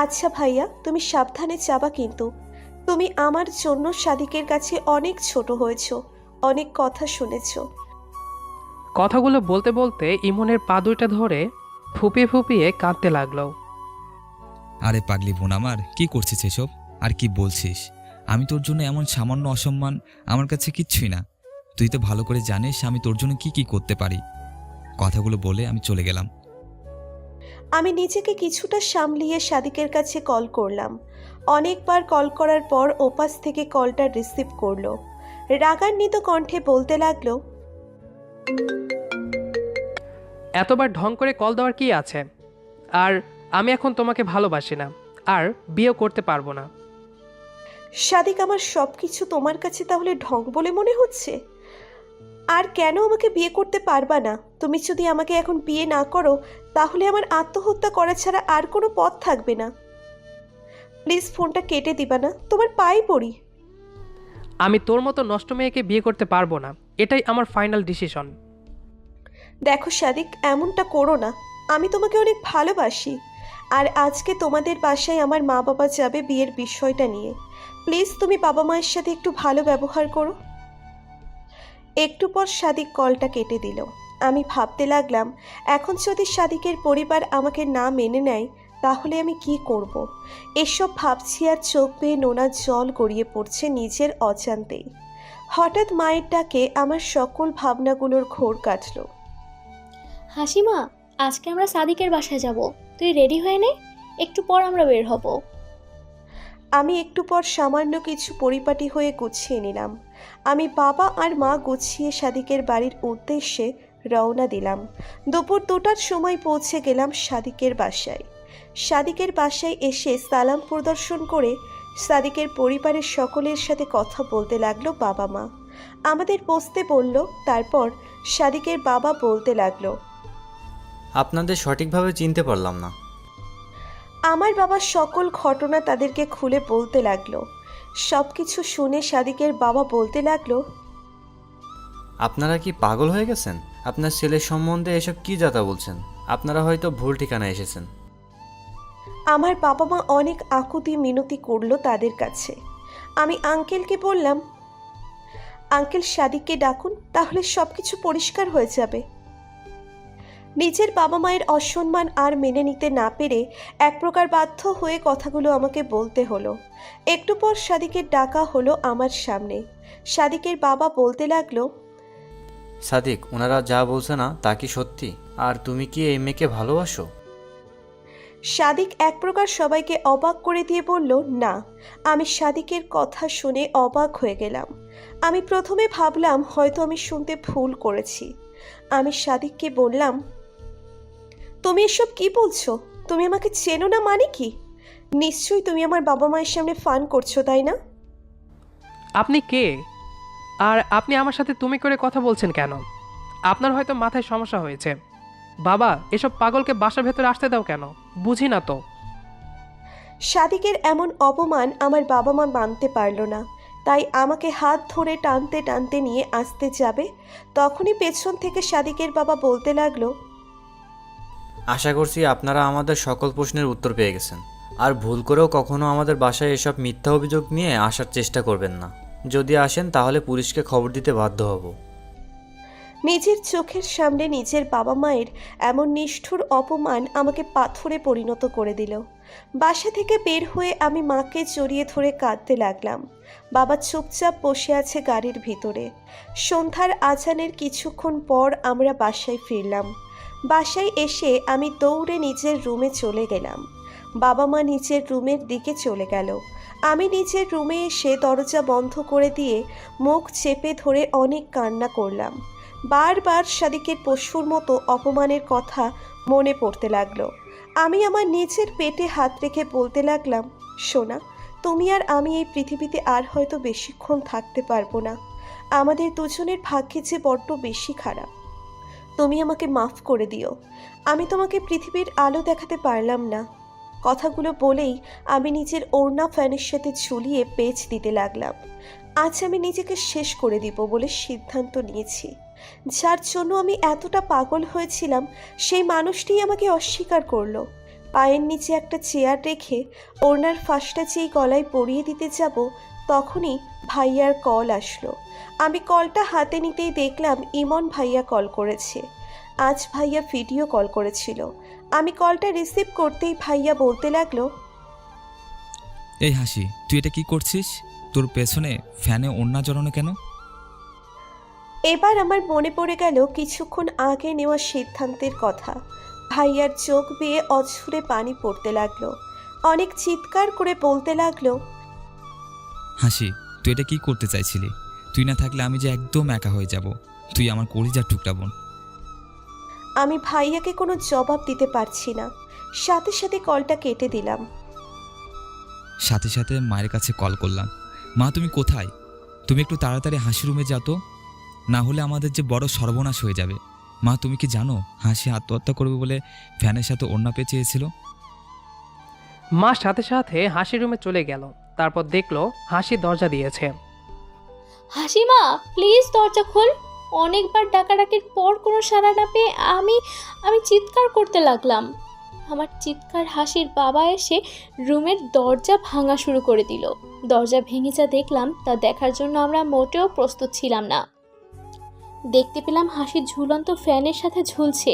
আচ্ছা ভাইয়া, তুমি সাবধানে যাবা কিন্তু। তুমি আমার জন্য সাদিকের কাছে অনেক ছোট হয়েছ, অনেক কথা শুনেছ। কথাগুলো বলতে বলতে ইমনের পা দুইটা ধরে ফুপিয়ে ফুপিয়ে কাঁদতে লাগলো। আরে পাগলি বোন আমার, কি করছিস এসব? আর কি বলছিস? আমি তোর জন্য এমন সামান্য অসম্মান আমার কাছে কিচ্ছুই না। তুই তো ভালো করে জানিস আমি তোর জন্য কি কি করতে পারি। কথাগুলো বলে আমি চলে গেলাম। আমি নিজেকে কিছুটা সামলিয়ে সাদিকের কাছে কল করলাম। অনেকবার কল করার পর ওপাশ থেকে কলটা রিসিভ করলো। রাগান্বিত কণ্ঠে বলতে লাগলো, এতবার ঢং করে কল দেওয়ার কি আছে? আর আমি এখন তোমাকে ভালোবাসি না, আর বিয়ে করতে পারবো না। সাদিক, আমার সব কিছু তোমার কাছে তাহলে ঢং বলে মনে হচ্ছে? আর কেন আমাকে বিয়ে করতে পারবা না? তুমি যদি আমাকে এখন বিয়ে না করো তাহলে আমার আত্মহত্যা করা ছাড়া আর কোনো পথ থাকবে না। প্লিজ ফোনটা কেটে দিবা না, তোমার পায়ে পড়ি। আমি তোর মতো নষ্ট মেয়েকে বিয়ে করতে পারবো না, এটাই আমার ফাইনাল ডিসিশন। দেখো সাদিক, এমনটা করো না। আমি তোমাকে অনেক ভালোবাসি। আর আজকে তোমাদের বাসায় আমার মা বাবা যাবে বিয়ের বিষয়টা নিয়ে। প্লিজ তুমি বাবা মায়ের সাথে একটু ভালো ব্যবহার করো। একটু পর সাদিক কলটা কেটে দিল। আমি ভাবতে লাগলাম, এখন যদি সাদিকের পরিবার আমাকে না মেনে নেয় তাহলে আমি কি করব। এসব ভাবছি আর চোখ বেয়ে নোনা জল গড়িয়ে পড়ছে নিজের অজান্তেই। হঠাৎ মায়ের ডাকে আমার সকল ভাবনাগুলোর ঘোর কাটল। হাসিমা, আজকে আমরা সাদিকের বাসায় যাব, তুই রেডি হয়ে নে, একটু পর আমরা বের হব। আমি একটু পর সামান্য কিছু পরিপাটি হয়ে গুছিয়ে নিলাম। আমি বাবা আর মা গুছিয়ে সাদিকের বাড়ির উদ্দেশ্যে রওনা দিলাম। দুপুর 2টার সময় পৌঁছে গেলাম সাদিকের বাসায়। সাদিকের বাসায় এসে সালাম প্রদর্শন করে সাদিকের পরিবারের সকলের সাথে কথা বলতে লাগলো বাবা মা। আমাদের বসতে বলল। তারপর সাদিকের বাবা বলতে লাগলো, আপনাদের সঠিকভাবে চিনতে পারলাম না। আমার বাবা সকল ঘটনা তাদেরকে খুলে বলতে লাগলো। সব কিছু শুনে সাদিকের বাবা বলতে লাগলো, আপনারা কি পাগল হয়ে গেছেন? আপনার ছেলের সম্বন্ধে এসব কি যাতা বলছেন? আপনারা হয়তো ভুল ঠিকানায় এসেছেন। আমার বাবা মা অনেক আকুতি মিনতি করলো তাদের কাছে। আমি আঙ্কেলকে বললাম, আঙ্কেল সাদিককে ডাকুন, তাহলে সব কিছু পরিষ্কার হয়ে যাবে। নিজের বাবা মায়ের অসম্মান আর মেনে নিতে না পেরে এক প্রকার বাধ্য হয়ে কথাগুলো আমাকে বলতে হলো। একটু পর সাদিকের ডাকা হলো আমার সামনে। সাদিকের বাবা বলতে লাগলো, সাদিক, ওনারা যা বলছে না তা কি সত্যি? আর তুমি কি এই মেয়েকে ভালোবাসো? সাদিক এক প্রকার সবাইকে অবাক করে দিয়ে বলল, না। আমি সাদিকের কথা শুনে অবাক হয়ে গেলাম। আমি প্রথমে ভাবলাম হয়তো আমি শুনতে ভুল করেছি। আমি সাদিককে বললাম, তুমি এসব কি বলছো? তুমি আমাকে চেনো না মানে কি? নিশ্চয়ই তুমি আমার বাবা মায়ের সামনে ফান করছো, তাই না? আপনি কে? আর আপনি আমার সাথে তুমি করে কথা বলছেন কেন? আপনার হয়তো মাথায় সমস্যা হয়েছে। বাবা, এসব পাগলকে বাসার ভেতরে আসতে দাও কেন? বুঝি না তো। সাদিকের এমন অপমান আমার বাবা মা মানতে পারল না, তাই আমাকে হাত ধরে টানতে টানতে নিয়ে আসতে যাবে, তখনই পেছন থেকে সাদিকের বাবা বলতে লাগলো, আশা করছি আপনারা আমাদের সকল প্রশ্নের উত্তর পেয়ে গেছেন। আর ভুল করেও কখনো আমাদের বাসায় এসব মিথ্যা অভিযোগ নিয়ে আসার চেষ্টা করবেন না। যদি আসেন তাহলে পুলিশকে খবর দিতে বাধ্য হব। নিজের চোখের সামনে নিজের বাবা মায়ের এমন নিষ্ঠুর অপমান আমাকে পাথরে পরিণত করে দিল। বাসা থেকে বের হয়ে আমি মাকে জড়িয়ে ধরে কাঁদতে লাগলাম। বাবা চুপচাপ বসে আছে গাড়ির ভিতরে। সন্ধ্যার আজানের কিছুক্ষণ পর আমরা বাসায় ফিরলাম। বাসায় এসে আমি দৌড়ে নিজের রুমে চলে গেলাম। বাবা মা নিজের রুমের দিকে চলে গেল। আমি নিজের রুমে এসে দরজা বন্ধ করে দিয়ে মুখ চেপে ধরে অনেক কান্না করলাম। বারবার সাদিকের পশুর মতো অপমানের কথা মনে পড়তে লাগলো। আমি আমার নিজের পেটে হাত রেখে বলতে লাগলাম, সোনা, তুমি আর আমি এই পৃথিবীতে আর হয়তো বেশিক্ষণ থাকতে পারবো না। আমাদের দুজনের ভাগ্যে যে বড্ড বেশি খারাপ। তুমি আমাকে মাফ করে দিও। আমি তোমাকে পৃথিবীর আলো দেখাতে পারলাম না। কথাগুলো বলেই আমি নিজের ওড়না ফ্যানের সাথে ঝুলিয়ে পেঁচ দিতে লাগলাম। আজ আমি নিজেকে শেষ করে দিব বলে সিদ্ধান্ত নিয়েছি। যার জন্য আমি এতটা পাগল হয়েছিলাম সেই মানুষটিই আমাকে অস্বীকার করলো। পায়ের নিচে একটা চেয়ার রেখে ওড়নার ফাঁসটা যেই গলায় পরিয়ে দিতে যাব, তখনই ভাইয়ার কল আসলো। আমি কলটা হাতে নিতেই দেখলাম ইমন ভাইয়া কল করেছে। আজ ভাইয়া ভিডিও কল করেছিল। আমি কলটা রিসিভ করতেই ভাইয়া বলতে লাগলো, এই হাসি, তুই এটা কি করছিস? তোর পেছনে ফ্যানে ওড়না জড়ানো কেন? এবার আমার মনে পড়ে গেল কিছুক্ষণ আগে নেওয়া সিদ্ধান্তের কথা। ভাইয়ার চোখ বেয়ে অঝরে পানি পড়তে লাগলো। অনেক চিৎকার করে বলতে লাগলো, হাসি, তুই এটা কি করতে চাইছিলি? তুই না থাকলে আমি যে একদম একা হয়ে যাব। তুই আমার কলিজার টুকরা বোন। আমি ভাইয়াকে কোনো জবাব দিতে পারছি না। সাথে সাথে কলটা কেটে দিলাম। সাথে সাথে মায়ের কাছে কল করলাম। মা, তুমি কোথায়? তুমি একটু তাড়াতাড়ি হাসি রুমে যাও তো, না হলে আমাদের যে বড় সর্বনাশ হয়ে যাবে। মা, তুমি কি জানো হাসি আত্মহত্যা করবে বলে ফ্যানের সাথে ওড়না পেঁচিয়েছিল? মা সাথে সাথে হাসির রুমে চলে গেল। তারপর দেখলো হাসি দরজা দিয়েছে। হাসিমা, প্লিজ দরজা খোল। অনেকবার ডাকাডাকির পর কোনো সাড়া না পেয়ে আমি চিৎকার করতে লাগলাম। আমার চিৎকার হাসির বাবা এসে রুমের দরজা ভাঙা শুরু করে দিল। দরজা ভেঙে যা দেখলাম তা দেখার জন্য আমরা মোটেও প্রস্তুত ছিলাম না। দেখতে পেলাম হাসি ঝুলন্ত ফ্যানের সাথে ঝুলছে।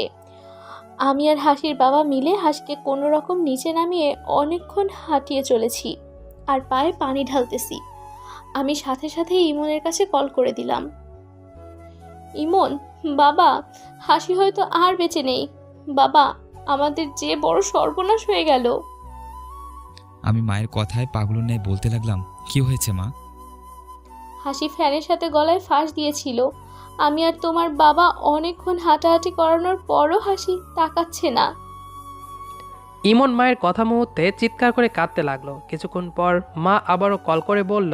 আমি আর হাসির বাবা মিলে হাসিকে কোনো রকম নিচে নামিয়ে অনেকক্ষণ হাঁটিয়ে চলেছি আর পায়ে পানি ঢালতেছি। আমি সাথে সাথে ইমনের কাছে কল করে দিলাম। ইমন, বাবা, হাসি হয়তো আর বেঁচে নেই। বাবা, আমাদের যে বড় সর্বনাশ হয়ে গেল। আমি মায়ের কথায় পাগলের ন্যায় বলতে লাগলাম, কি হয়েছে মা? হাসি ফ্যানের সাথে গলায় ফাঁস দিয়েছিল। আমি আর তোমার বাবা অনেকক্ষণ হাঁটাহাঁটি করানোর পরও হাসি তাকাচ্ছে না। ইমন মায়ের কথা মুহূর্তে চিৎকার করে কাঁদতে লাগলো। কিছুক্ষণ পর মা আবারও কল করে বলল,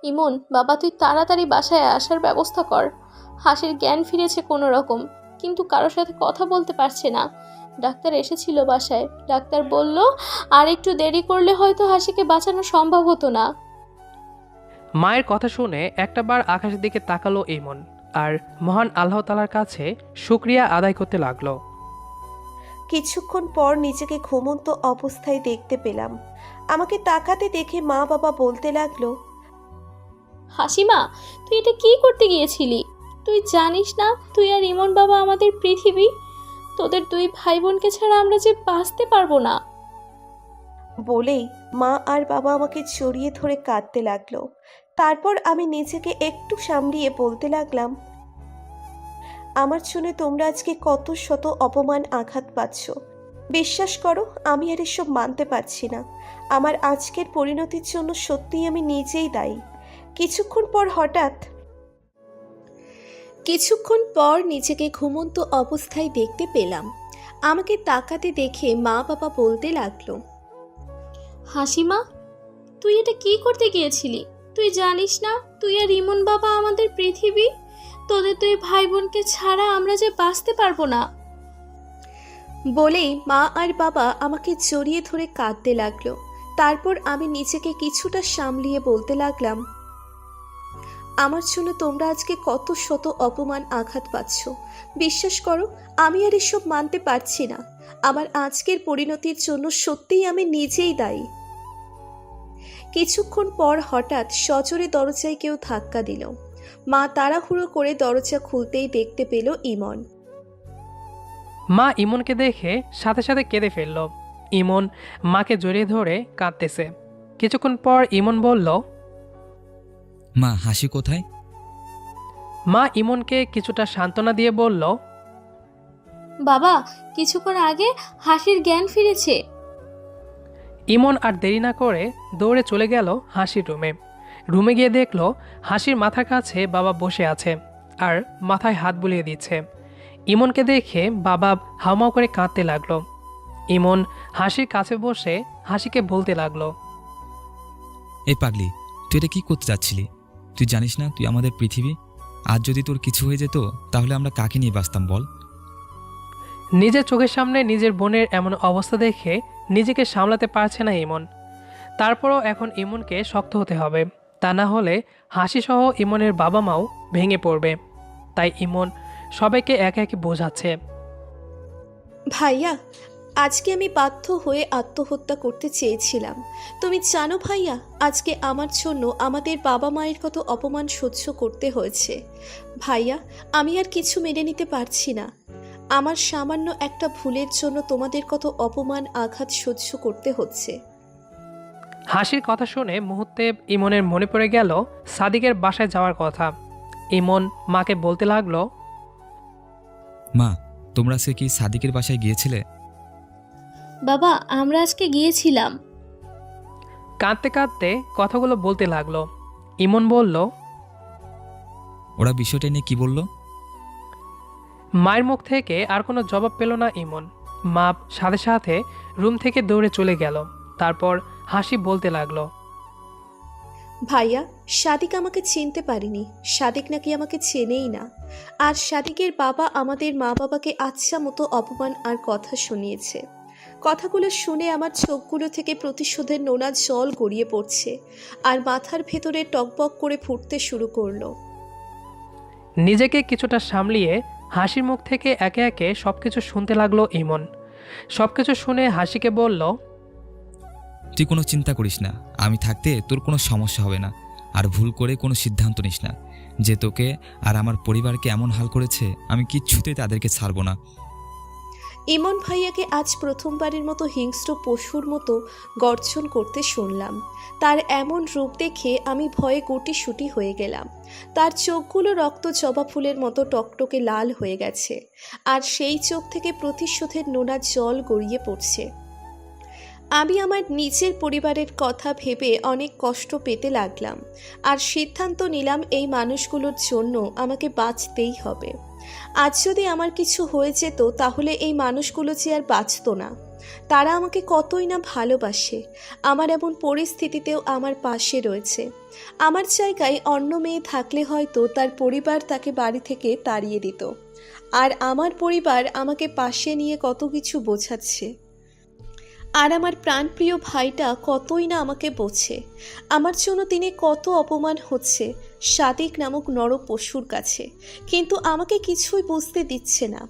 ইমন, বাবা, তুই তাড়াতাড়ি বাসায় আসার ব্যবস্থা কর। হাসির জ্ঞান ফিরেছে কোনো রকম, কিন্তু কারোর সাথে কথা বলতে পারছে না। ডাক্তার এসেছিল বাসায়, ডাক্তার বলল আর একটু দেরি করলে হয়তো হাসিকে বাঁচানো সম্ভব হতো না। মায়ের কথা শুনে একটাবার আকাশের দিকে তাকালো ইমন আর মহান আল্লাহ তাআলার কাছে শুকরিয়া আদায় করতে লাগলো। কিছুক্ষণ পর নিজেকে ঘুমন্ত অবস্থায় দেখতে পেলাম। আমাকে তাকাতে দেখে মা বাবা বলতে লাগলো, হাসিমা, তুই এটা কি করতে গিয়েছিলি? তুই জানিস না তুই আর ইমন বাবা আমাদের পৃথিবী? তোদের দুই ভাই বোনকে ছাড়া আমরা যে বাঁচতে পারবো না। বলেই মা আর বাবা আমাকে জড়িয়ে ধরে কাঁদতে লাগলো। তারপর আমি নিজেকে একটু সামলিয়ে বলতে লাগলাম, আমার জন্য তোমরা আজকে কত শত অপমান আঘাত পাচ্ছ। বিশ্বাস করো, আমি আর এসব মানতে পারছি না। আমার আজকের পরিণতির জন্য সত্যিই আমি নিজেই দায়ী। কিছুক্ষণ পর নিজেকে ঘুমন্ত অবস্থায় দেখতে পেলাম। আমাকে তাকাতে দেখে মা বাবা বলতে লাগলো, হাসিমা, তুই এটা কি করতে গিয়েছিলি? তুই জানিস না তুই আর ইমন বাবা আমাদের পৃথিবী? তোদের দুই ভাই বোনকে ছাড়া আমরা যে বাঁচতে পারবো না। বলেই মা আর বাবা আমাকে জড়িয়ে ধরে কাঁদতে লাগলো। তারপর আমি নিজেকে কিছুটা সামলিয়ে বলতে লাগলাম, আমার জন্য তোমরা আজকে কত শত অপমান আঘাত পাচ্ছ। বিশ্বাস করো, আমি আর এসব মানতে পারছি না। আমার আজকের পরিণতির জন্য সত্যিই আমি নিজেই দায়ী। কিছুক্ষণ পর হঠাৎ সজোরে দরজায় কেউ ধাক্কা দিল। মা তাড়াহুড়ো করে দরজা খুলতেই দেখতে পেল ইমন। মা ইমনকে দেখে সাথে সাথে কেঁদে ফেলল। ইমন মাকে জড়িয়ে ধরে কাঁদতেছে। কিছুক্ষণ পর ইমন বলল, মা, হাসি কোথায়? মা ইমনকে কিছুটা সান্ত্বনা দিয়ে বলল, বাবা, কিছুক্ষণ আগে হাসির জ্ঞান ফিরেছে। ইমন আর দেরি না করে দৌড়ে চলে গেল হাসির রুমে গিয়ে দেখলো হাসির মাথার কাছে বাবা বসে আছে আর মাথায় হাত বুলিয়ে দিচ্ছে। ইমনকে দেখে বাবা হাউমাউ করে কাঁদতে লাগলো। ইমন হাসির কাছে বসে হাসিকে বলতে লাগলো, এই পাগলি, তুই এটা কি করতে যাচ্ছিলি? তুই জানিস না তুই আমাদের পৃথিবী? আজ যদি তোর কিছু হয়ে যেত তাহলে আমরা কাকে নিয়ে বাঁচতাম বল? নিজের চোখের সামনে নিজের বোনের এমন অবস্থা দেখে নিজেকে সামলাতে পারছে না ইমন। তারপরও এখন ইমনকে শক্ত হতে হবে, তা না হলে হাসিসহ ইমনের বাবা মাও ভেঙে পড়বে। তাই ইমন সবাইকে একে একে বোঝাচ্ছে, ভাইয়া, আজকে আমি বাধ্য হয়ে আত্মহত্যা করতে চেয়েছিলাম। তুমি জানো ভাইয়া, আজকে আমার জন্য আমাদের বাবা মায়ের কত অপমান সহ্য করতে হয়েছে। ভাইয়া, আমি আর কিছু মেনে নিতে পারছি না। আমার সামান্য একটা ভুলের জন্য তোমাদের কত অপমান আঘাত সহ্য করতে হচ্ছে। হাসির কথা শুনে মুহূর্তে ইমনের মনে পড়ে গেল সাদিকের বাসায় যাওয়ার কথা। ইমন মাকে বলতে লাগলো, মা, তোমরা সে কি সাদিকের বাসায় গিয়েছিলে? বাবা, আমরা আজকে গিয়েছিলাম। কাঁদতে কাঁদতে কথাগুলো বলতে লাগলো। ইমন বলল, ওরা বিষয়টা নিয়ে কি বলল? মায়ের মুখ থেকে আর কোনো জবাব পেল না ইমন। মা সাথে সাথে রুম থেকে দৌড়ে চলে গেল। তারপর হাসি বলতে লাগলো, ভাইয়া, সাদিক আমাকে চিনতে পারিনি। সাদিক নাকি আমাকে চেনেই না। আর সাদিকের বাবা আমাদের মা বাবাকে আচ্ছা মতো অপমান আর কথা শুনিয়েছে। কথাগুলো শুনে আমার চোখগুলো থেকে প্রতিশোধের নোনা জল গড়িয়ে পড়ছে আর মাথার ভেতরে টকবক করে ফুটতে শুরু করলো। নিজেকে কিছুটা সামলিয়ে হাসির মুখ থেকে একে একে সবকিছু শুনতে লাগলো ইমন। সবকিছু শুনে হাসিকে বলল, তুই কোনো চিন্তা করিস না, আমি থাকতে তোর কোনো সমস্যা হবে না। আর ভুল করে কোনো সিদ্ধান্ত নিস না। যে তোকে আর আমার পরিবারকে এমন হাল করেছে, আমি কিচ্ছুতেই তাদেরকে ছাড়বো না। ইমন ভাইয়াকে আজ প্রথমবারের মতো হিংস্র পশুর মতো গর্জন করতে শুনলাম। তার এমন রূপ দেখে আমি ভয়ে গুটিসুটি হয়ে গেলাম। তার চোখগুলো রক্ত জবা ফুলের মতো টকটকে লাল হয়ে গেছে আর সেই চোখ থেকে প্রতিশোধের নোনা জল গড়িয়ে পড়ছে। আমি আমার নিজের পরিবারের কথা ভেবে অনেক কষ্ট পেতে লাগলাম আর সিদ্ধান্ত নিলাম এই মানুষগুলোর জন্য আমাকে বাঁচতেই হবে। আজ যদি আমার কিছু হয়ে যেত তাহলে এই মানুষগুলো যে আর বাঁচত না। তারা আমাকে কতই না ভালোবাসে। আমার এমন পরিস্থিতিতেও আমার পাশে রয়েছে। আমার জায়গায় অন্য মেয়ে থাকলে হয়তো তার পরিবার তাকে বাড়ি থেকে তাড়িয়ে দিত। আর আমার পরিবার আমাকে পাশে নিয়ে কত কিছু বোঝাচ্ছে। আর আমার প্রাণপ্রিয় ভাইটা কতই না আমাকে বোঝে। আমার জন্য তিনি কত অপমান হচ্ছে সাদিক নামক নর পশুর কাছে, কিন্তু আমাকে কিছুই বুঝতে দিচ্ছে না।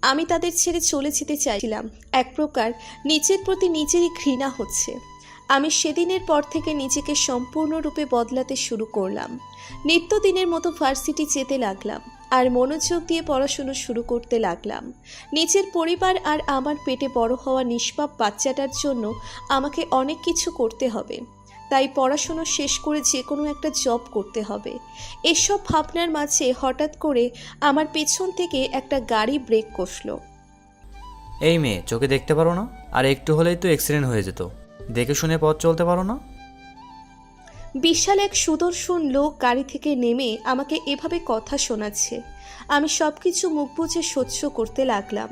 আমি তাদের ছেড়ে চলে যেতে চাইছিলাম। এক প্রকার নিজের প্রতি নিজেরই ঘৃণা হচ্ছে। আমি সেদিনের পর থেকে নিজেকে সম্পূর্ণরূপে বদলাতে শুরু করলাম। নিত্যদিনের মতো ভার্সিটি যেতে লাগলাম আর মনোযোগ দিয়ে পড়াশুনো শুরু করতে লাগলাম। নিজের পরিবার আর আমার পেটে বড় হওয়া নিষ্পাপ বাচ্চাটার জন্য আমাকে অনেক কিছু করতে হবে। তাই পড়াশুনো শেষ করে যে কোনো একটা জব করতে হবে। এসব ভাবনার মাঝে হঠাৎ করে আমার পেছন থেকে একটা গাড়ি ব্রেক কষল। এই মেয়ে, চোখে দেখতে পারো না? আর একটু হলেই তো অ্যাক্সিডেন্ট হয়ে যেত। দেখে শুনে পথ চলতে পারো না? বিশাল এক সুদর্শন লোক গাড়ি থেকে নেমে আমাকে এভাবে কথা শোনাচ্ছে। আমি সব কিছু মুখ বুজে সহ্য করতে লাগলাম।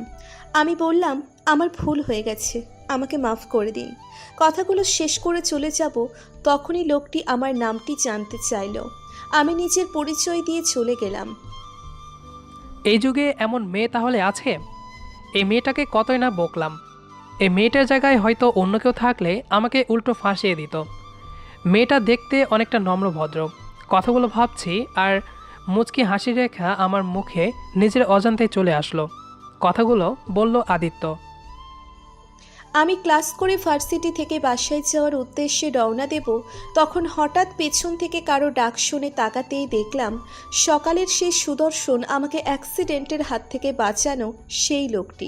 আমি বললাম, আমার ভুল হয়ে গেছে, আমাকে মাফ করে দিন। কথাগুলো শেষ করে চলে যাব তখনই লোকটি আমার নামটি জানতে চাইল। আমি নিজের পরিচয় দিয়ে চলে গেলাম। এই যুগে এমন মেয়ে তাহলে আছে? এই মেয়েটাকে কতই না বকলাম। এই মেয়েটার জায়গায় হয়তো অন্য কেউ থাকলে আমাকে উল্টো ফাঁসিয়ে দিত। মেয়েটা দেখতে অনেকটা নম্র ভদ্র। কথাগুলো ভাবছি আর মুচকি হাসি রেখা আমার মুখে নিজের অজান্তে চলে আসলো। কথাগুলো বলল আদিত্য। আমি ক্লাস করে ভার্সিটি থেকে বাসায় যাওয়ার উদ্দেশ্যে রওনা দেব, তখন হঠাৎ পেছন থেকে কারো ডাক শুনে তাকাতেই দেখলাম সকালের সেই সুদর্শন আমাকে অ্যাক্সিডেন্টের হাত থেকে বাঁচানো সেই লোকটি।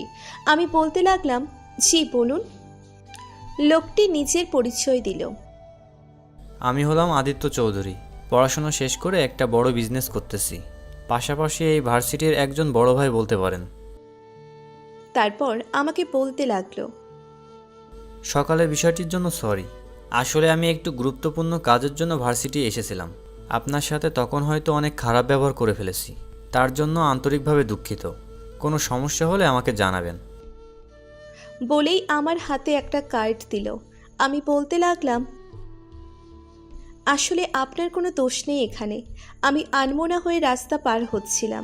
আমি বলতে লাগলাম, জি বলুন। লোকটি নিজের পরিচয় দিল। আমি হলাম আদিত্য চৌধুরী। পড়াশোনা শেষ করে একটা বড় বিজনেস করতেছি, পাশাপাশি এই ভার্সিটির একজন বড় ভাই বলতে পারেন। তারপর আমাকে বলতে লাগলো, সকালের বিষয়টির জন্য সরি। আসলে আমি একটু গুরুত্বপূর্ণ কাজের জন্য ভার্সিটি এসেছিলাম। আপনার সাথে তখন হয়তো অনেক খারাপ ব্যবহার করে ফেলেছি, তার জন্য আন্তরিকভাবে দুঃখিত। কোনো সমস্যা হলে আমাকে জানাবেন। বলেই আমার হাতে একটা কার্ড দিল। আমি বলতে লাগলাম, আসলে আপনার কোনো দোষ নেই এখানে। আমি আনমনা হয়ে রাস্তা পার হচ্ছিলাম।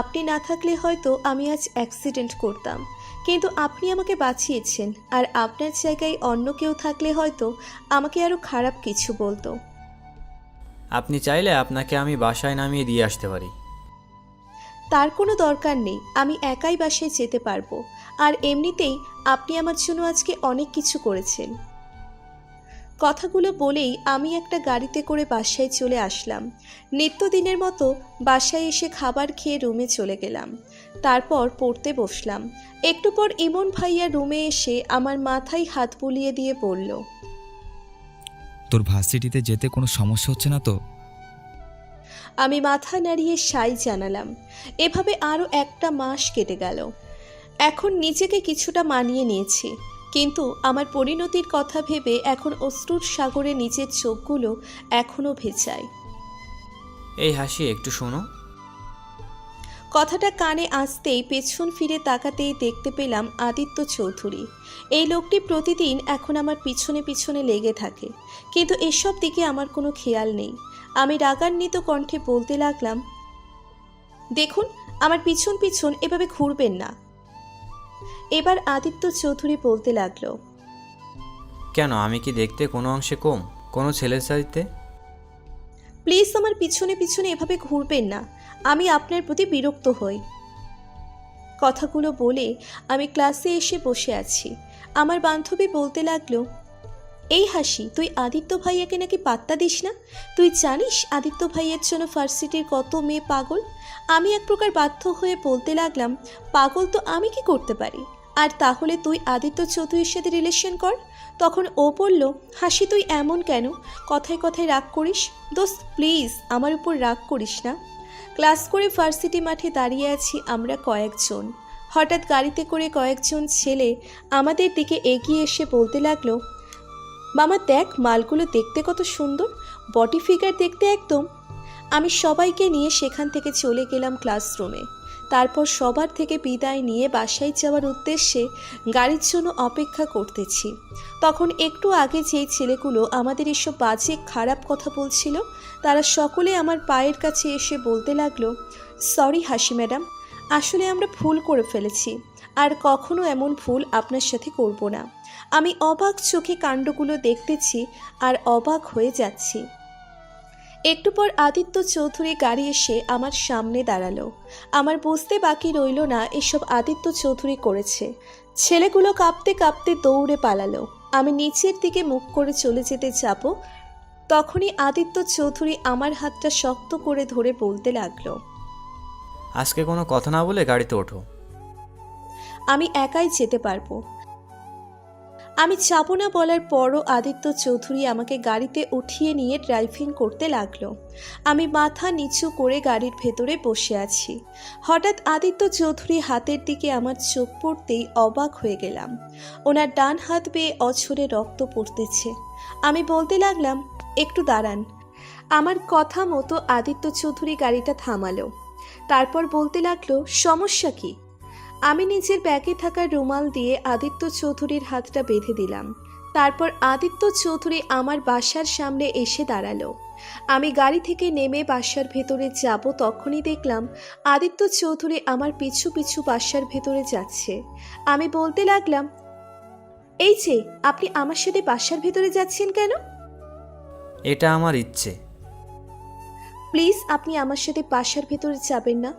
আপনি না থাকলে হয়তো আমি আজ অ্যাক্সিডেন্ট করতাম, কিন্তু আপনি আমাকে বাঁচিয়েছেন। আর আপনার জায়গায় অন্য কেউ থাকলে হয়তো আমাকে আরও খারাপ কিছু বলতো। আপনি চাইলে আপনাকে আমি বাসায় নামিয়ে দিয়ে আসতে পারি। তার কোনো দরকার নেই, আমি একাই বাসায় যেতে পারবো। আর এমনিতেই আপনি আমার জন্য আজকে অনেক কিছু করেছেন। কথাগুলো বলেই আমি একটা গাড়িতে করে বাসায় চলে আসলাম। নিত্যদিনের মতো বাসায় এসে খাবার খেয়ে রুমে চলে গেলাম। তারপর পড়তে বসলাম। একটু পর ইমন ভাইয়া রুমে এসে আমার মাথায় হাত বুলিয়ে দিয়ে বলল, তোর ভার্সিটিতে যেতে কোনো সমস্যা হচ্ছে না তো? আমি মাথা নাড়িয়ে সাই জানালাম। এভাবে আরও একটা মাস কেটে গেল। এখন নিজেকে কিছুটা মানিয়ে নিয়েছি, কিন্তু আমার পরিণতির কথা ভেবে এখন অশ্রুর সাগরে নিজের চোখগুলো এখনও ভেজায়। এই হাসি একটু শোনো। কথাটা কানে আসতেই পেছন ফিরে তাকাতেই দেখতে পেলাম আদিত্য চৌধুরী। এই লোকটি প্রতিদিন এখন আমার পিছনে পিছনে লেগে থাকে, কিন্তু এসব দিকে আমার কোনো খেয়াল নেই। আমি রাগান্বিত কণ্ঠে বলতে লাগলাম, দেখুন, আমার পিছন পিছন এভাবে ঘুরবেন না। এবার আদিত্য চৌধুরী বলতে লাগলো, কেন, আমি কি দেখতে কোনো অংশে কম কোনো ছেলের চাইতে? প্লিজ আমার পিছনে পিছনে এভাবে ঘুরবেন না, আমি আপনার প্রতি বিরক্ত হই। কথাগুলো বলে আমি ক্লাসে এসে বসে আছি। আমার বান্ধবী বলতে লাগলো, এই হাসি, তুই আদিত্য ভাইয়াকে নাকি পাত্তা দিস না? তুই জানিস আদিত্য ভাইয়ের জন্য ভার্সিটির কত মেয়ে পাগল? আমি এক প্রকার বাধ্য হয়ে বলতে লাগলাম, পাগল তো আমি কি করতে পারি? আর তাহলে তুই আদিত্য চৌধুরীর সাথে রিলেশন কর। তখন ও বলল, হাসি তুই এমন কেন? কথায় কথায় রাগ করিস? দোস্ত প্লিজ আমার উপর রাগ করিস না। ক্লাস করে ভার্সিটি মাঠে দাঁড়িয়ে আছি আমরা কয়েকজন। হঠাৎ গাড়িতে করে কয়েকজন ছেলে আমাদের দিকে এগিয়ে এসে বলতে লাগলো, মামা দেখ, মালগুলো দেখতে কত সুন্দর, বডি ফিগার দেখতে একদম। আমি সবাইকে নিয়ে সেখান থেকে চলে গেলাম ক্লাসরুমে। তারপর সবার থেকে বিদায় নিয়ে বাসায় যাওয়ার উদ্দেশ্যে গাড়ির জন্য অপেক্ষা করতেছি। তখন একটু আগে যেই ছেলেগুলো আমাদের এসব বাজে খারাপ কথা বলছিল, তারা সকলে আমার পায়ের কাছে এসে বলতে লাগলো, সরি হাসি ম্যাডাম, আসলে আমরা ভুল করে ফেলেছি, আর কখনো এমন ভুল আপনার সাথে করব না। আমি অবাক চোখে কাণ্ডগুলো দেখতেছি আর অবাক হয়ে যাচ্ছি। একটু পর আদিত্য চৌধুরী গাড়ি এসে আমার সামনে দাঁড়ালো। আমার বুঝতে বাকি রইল না এসব আদিত্য চৌধুরী করেছে। ছেলেগুলো কাঁপতে কাঁপতে দৌড়ে পালালো। আমি নিচের দিকে মুখ করে চলে যেতে যাব, তখনই আদিত্য চৌধুরী আমার হাতটা শক্ত করে ধরে বলতে লাগলো, আজকে কোনো কথা না বলে গাড়িতে ওঠো। আমি একাই যেতে পারবো। আমি যাব না বলার পরও আদিত্য চৌধুরী আমাকে গাড়িতে উঠিয়ে নিয়ে ড্রাইভিং করতে লাগলো। আমি মাথা নিচু করে গাড়ির ভেতরে বসে আছি। হঠাৎ আদিত্য চৌধুরী হাতের দিকে আমার চোখ পড়তেই অবাক হয়ে গেলাম। ওনার ডান হাত বেয়ে অঝরে রক্ত পড়তেছে। আমি বলতে লাগলাম, একটু দাঁড়ান। আমার কথা মতো আদিত্য চৌধুরী গাড়িটা থামালো। তারপর বলতে লাগলো, সমস্যা কি? আমি নিজের ব্যাগে থাকা রুমাল দিয়ে আদিত্য চৌধুরীর হাতটা বেঁধে দিলাম। তারপর আদিত্য চৌধুরী আমার বাসার সামনে এসে দাঁড়ালো। আমি গাড়ি থেকে নেমে বাসার ভেতরে যাব, তখনই দেখলাম আদিত্য চৌধুরী আমার পিছু পিছু বাসার ভেতরে যাচ্ছে। আমি বলতে লাগলাম, এই যে আপনি আমার সাথে বাসার ভেতরে যাচ্ছেন কেন? এটা আমার ইচ্ছে। প্লিজ, আপনি আমার সাথে বাসার ভেতরে যাবেন না।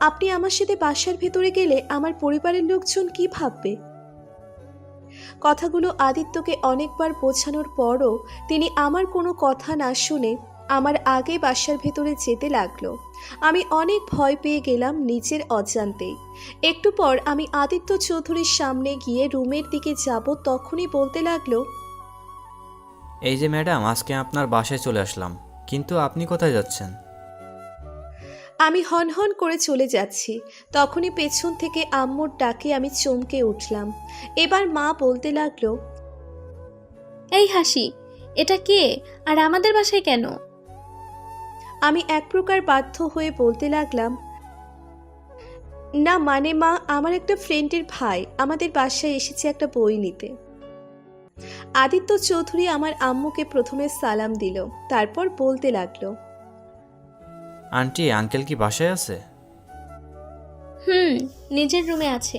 আপনি আমার সাথে বাসার ভেতরে গেলে আমার পরিবারের লোকজন কি ভাববে? কথাগুলো আদিত্যকে অনেকবার বোঝানোর পরও তিনি আমার কোনো কথা না শুনে আমার আগে বাসার ভেতরে যেতে লাগলো। আমি অনেক ভয় পেয়ে গেলাম নিজের অজান্তেই। একটু পর আমি আদিত্য চৌধুরীর সামনে গিয়ে রুমের দিকে যাব, তখনই বলতে লাগলো, এই যে ম্যাডাম, আজকে আপনার বাসায় চলে আসলাম, কিন্তু আপনি কোথায় যাচ্ছেন? আমি হনহন করে চলে যাচ্ছি। তখনই পেছন থেকে আম্মুর ডাকে আমি চমকে উঠলাম। এবার মা বলতে লাগলো, এই হাসি, এটা কে আর আমাদের বাসায় কেন? আমি এক প্রকার বাধ্য হয়ে বলতে লাগলাম, না মানে মা, আমার একটা ফ্রেন্ডের ভাই আমাদের বাসায় এসেছে একটা বই নিতে। আদিত্য চৌধুরী আমার আম্মুকে প্রথমে সালাম দিল, তারপর বলতে লাগলো, আন্টি, আঙ্কেল কি বাসায় আছে? নিজের রুমে আছে।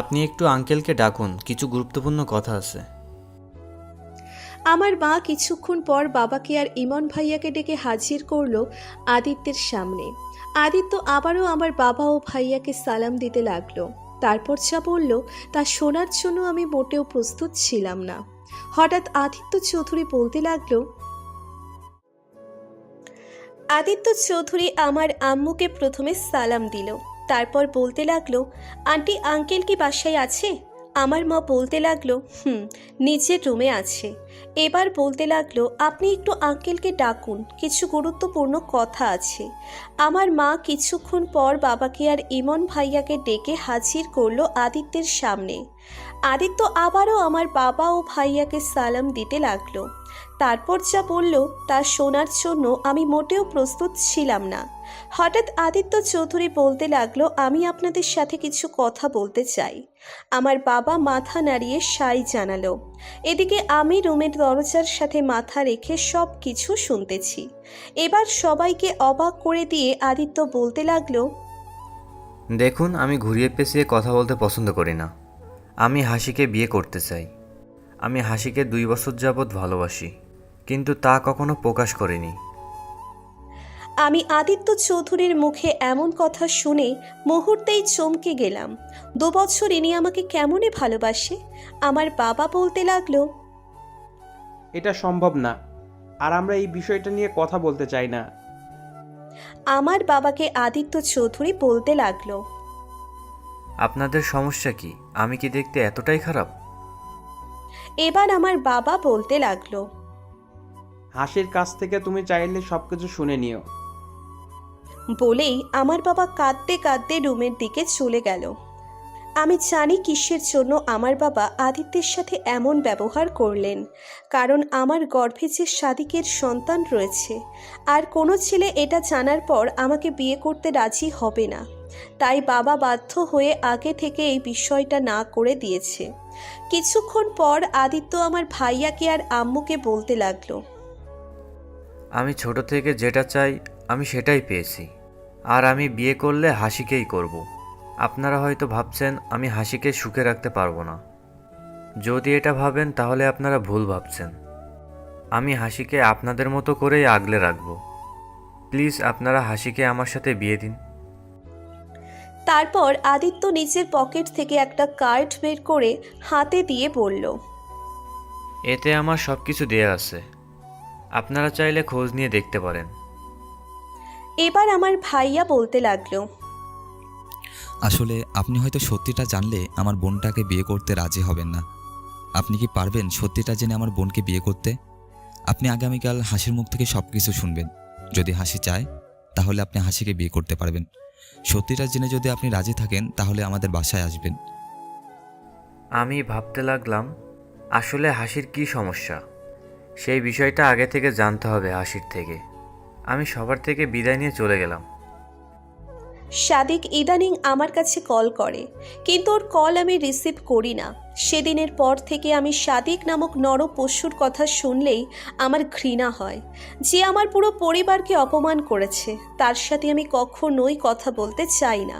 আপনি একটু আঙ্কেলকে ডাকুন, কিছু গুরুত্বপূর্ণ কথা আছে। আমার মা কিছুক্ষণ পর বাবাকে আর ইমন ভাইয়াকে ডেকে হাজির করলো আদিত্যের সামনে। আদিত্য আবারও আমার বাবা ও ভাইয়াকে সালাম দিতে লাগলো। তারপর যা বলল তা শোনার জন্য আমি মোটেও প্রস্তুত ছিলাম না। হঠাৎ আদিত্য চৌধুরী বলতে লাগলো, আদিত্য চৌধুরী আমার আম্মুকে প্রথমে সালাম দিল, তারপর বলতে লাগলো, আন্টি আঙ্কেল কি বাসায় আছে? আমার মা বলতে লাগলো, নিচের রুমে আছে। এবার বলতে লাগলো, আপনি একটু আঙ্কেলকে ডাকুন, কিছু গুরুত্বপূর্ণ কথা আছে। আমার মা কিছুক্ষণ পর বাবাকে আর ইমন ভাইয়াকে ডেকে হাজির করলো আদিত্যের সামনে। আদিত্য আবারও আমার বাবা ও ভাইয়াকে সালাম দিতে লাগলো। তারপর যা বলল তা শোনার জন্য আমি মোটেও প্রস্তুত ছিলাম না। হঠাৎ আদিত্য চৌধুরী বলতে লাগলো, আমি আপনাদের সাথে কিছু কথা বলতে চাই। আমার বাবা মাথা নাড়িয়ে সাই জানালো। এদিকে আমি রুমের দরজার সাথে মাথা রেখে সব কিছু শুনতেছি। এবার সবাইকে অবাক করে দিয়ে আদিত্য বলতে লাগলো, দেখুন, আমি ঘুরিয়ে পেঁচিয়ে কথা বলতে পছন্দ করি না। আমি হাসিকে বিয়ে করতে চাই। আমি হাসিকে 2 বছর যাবৎ ভালোবাসি, কিন্তু তা কখনো প্রকাশ করিনি। আমি আদিত্য চৌধুরীর মুখে এমন কথা শুনে মুহূর্তেই চমকে গেলাম। 2 বছর ইনি আমাকে কেমনে ভালোবাসে? আমার বাবা বলতে লাগলো, এটা সম্ভব না, আর আমরা এই বিষয়টা নিয়ে কথা বলতে চাই না। আমার বাবাকে আদিত্য চৌধুরী বলতে লাগলো, আপনাদের সমস্যা কি? আমি কি দেখতে এতটাই খারাপ? এবার আমার বাবা বলতে লাগলো, হাসির কাছ থেকে তুমি চাইলে সবকিছু শুনে নিও। বলেই আমার বাবা কাঁদতে কাঁদতে রুমের দিকে চলে গেল। আমি জানি কিসের জন্য আমার বাবা আদিত্যের সাথে এমন ব্যবহার করলেন, কারণ আমার গর্ভে যে সাদিকের সন্তান রয়েছে, আর কোনো ছেলে এটা জানার পর আমাকে বিয়ে করতে রাজি হবে না। তাই বাবা বাধ্য হয়ে আগে থেকে এই বিষয়টা না করে দিয়েছে। কিছুক্ষণ পর আদিত্য আমার ভাইয়াকে আর আম্মুকে বলতে লাগলো, আমি ছোট থেকে যেটা চাই আমি সেটাই পেয়েছি। আর আমি বিয়ে করলে হাসিকেই করব। আপনারা হয়তো ভাবছেন আমি হাসিকে সুখে রাখতে পারবো না। যদি এটা ভাবেন তাহলে আপনারা ভুল ভাবছেন। আমি হাসিকে আপনাদের মতো করেই আগলে রাখবো। প্লিজ আপনারা হাসিকে আমার সাথে বিয়ে দিন। তারপর আদিত্য নিজের পকেট থেকে একটা কার্ড বের করে হাতে দিয়ে বলল, এতে আমার সব কিছু দেয়া আছে, আপনারা চাইলে খোঁজ নিয়ে দেখতে পারেন। এবার আমার ভাইয়া বলতে লাগলো, আসলে আপনি হয়তো সত্যিটা জানলে আমার বোনটাকে বিয়ে করতে রাজি হবেন না। আপনি কি পারবেন সত্যিটা জেনে আমার বোনকে বিয়ে করতে? আপনি আগামীকাল হাসির মুখ থেকে সব কিছু শুনবেন। যদি হাসি চায় তাহলে আপনি হাসিকে বিয়ে করতে পারবেন। সত্যিটা জেনে যদি আপনি রাজি থাকেন তাহলে আমাদের বাসায় আসবেন। আমি ভাবতে লাগলাম আসলে হাসির কি সমস্যা, সেই বিষয়টা আগে থেকে জানতে হবে হাসির থেকে। আমি সবার থেকে বিদায় নিয়ে চলে গেলাম। সাদিক ইদানিং আমার কাছে কল করে, কিন্তু ওর কল আমি রিসিভ করি না। সেদিনের পর থেকে আমি সাদিক নামক নর পশুর কথা শুনলেই আমার ঘৃণা হয়, যে আমার পুরো পরিবারকে অপমান করেছে। তার সাথে আমি কখনোই কথা বলতে চাই না।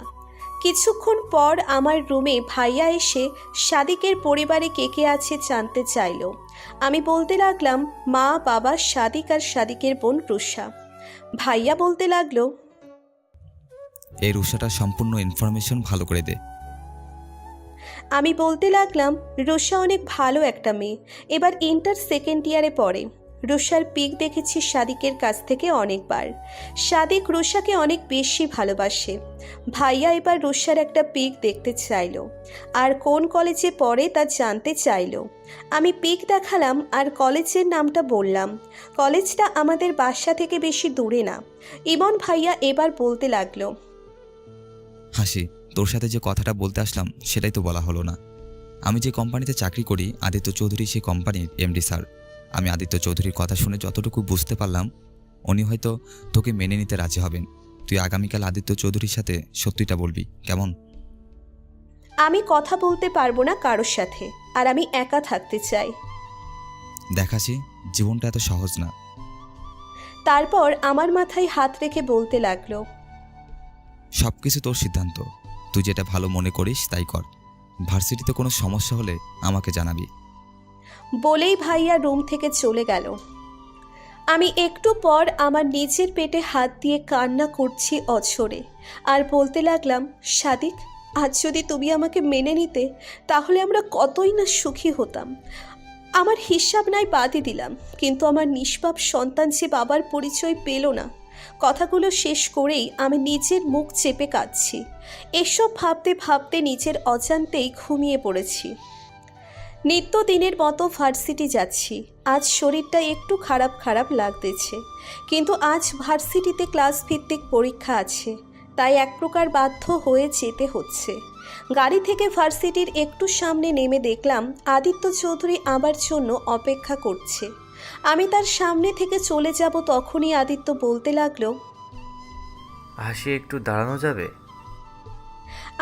কিছুক্ষণ পর আমার রুমে ভাইয়া এসে সাদিকের পরিবারে কে কে আছে জানতে চাইল। আমি বলতে লাগলাম মা, বাবা, সাদিক আর সাদিকের বোন রুষা। ভাইয়া বলতে লাগলো, এই রুষাটা সম্পূর্ণ ইনফরমেশন ভালো করে দে। আমি বলতে লাগলাম রুষা অনেক ভালো একটা মেয়ে, এবার ইন্টার সেকেন্ড ইয়ারে পড়ে। রুষার পিক দেখেছি সাদিকের কাছ থেকে অনেকবার। সাদিক রুষাকে অনেক বেশি ভালোবাসে। ভাইয়া এবার রুষার একটা পিক দেখতে চাইলো, আর কোন কলেজে পড়ে তা জানতে চাইলো। আমি পিক দেখালাম আর কলেজের নামটা বললাম। কলেজটা আমাদের বাসা থেকে বেশি দূরে না। ইমন ভাইয়া এবার বলতে লাগলো, হাসি, তোর সাথে যে কথাটা বলতে আসলাম সেটাই তো বলা হলো না। আমি যে কোম্পানিতে চাকরি করি, আদিত্য চৌধুরী সেই কোম্পানির এমডি স্যার। আমি আদিত্য চৌধুরীর কথা শুনে যতটুকু বুঝতে পারলাম, উনি হয়তো তোকে মেনে নিতে রাজি হবেন। তুই আগামীকাল আদিত্য চৌধুরীর সাথে সত্যিটা বলবি, কেমন? আমি কথা বলতে পারবো না কারোর সাথে, আর আমি একা থাকতে চাই। দেখাসি, জীবনটা এত সহজ না। তারপর আমার মাথায় হাত রেখে বলতে লাগলো, সব কিছু তোর সিদ্ধান্ত। তুই যেটা ভালো মনে করিস তাই কর। ভার্সিটিতে কোনো সমস্যা হলে আমাকে জানাবি। বলেই ভাইয়া রুম থেকে চলে গেল। আমি একটু পর আমার নিজের পেটে হাত দিয়ে কান্না করছি অঝরে, আর বলতে লাগলাম, সাদিক, আজ যদি তুমি আমাকে মেনে নিতে তাহলে আমরা কতই না সুখী হতাম। আমার হিসাব নাই বাদই দিলাম, কিন্তু আমার নিষ্পাপ সন্তান যে বাবার পরিচয় পেল না। কথাগুলো শেষ করেই আমি নিজের মুখ চেপে কাঁদছি। এসব ভাবতে ভাবতে নিজের অজান্তেই ঘুমিয়ে পড়েছি। নিত্যদিনের মতো ভার্সিটি যাচ্ছি। আজ শরীরটা একটু খারাপ খারাপ লাগতেছে, কিন্তু আজ ভার্সিটিতে ক্লাস ভিত্তিক পরীক্ষা আছে, তাই এক প্রকার বাধ্য হয়ে যেতে হচ্ছে। গাড়ি থেকে ভার্সিটির একটু সামনে নেমে দেখলাম আদিত্য চৌধুরী আমার জন্য অপেক্ষা করছে। আমি তার সামনে থেকে চলে যাব, তখনই আদিত্য বলতে লাগলো, হাসি, একটু দাঁড়ানো যাবে?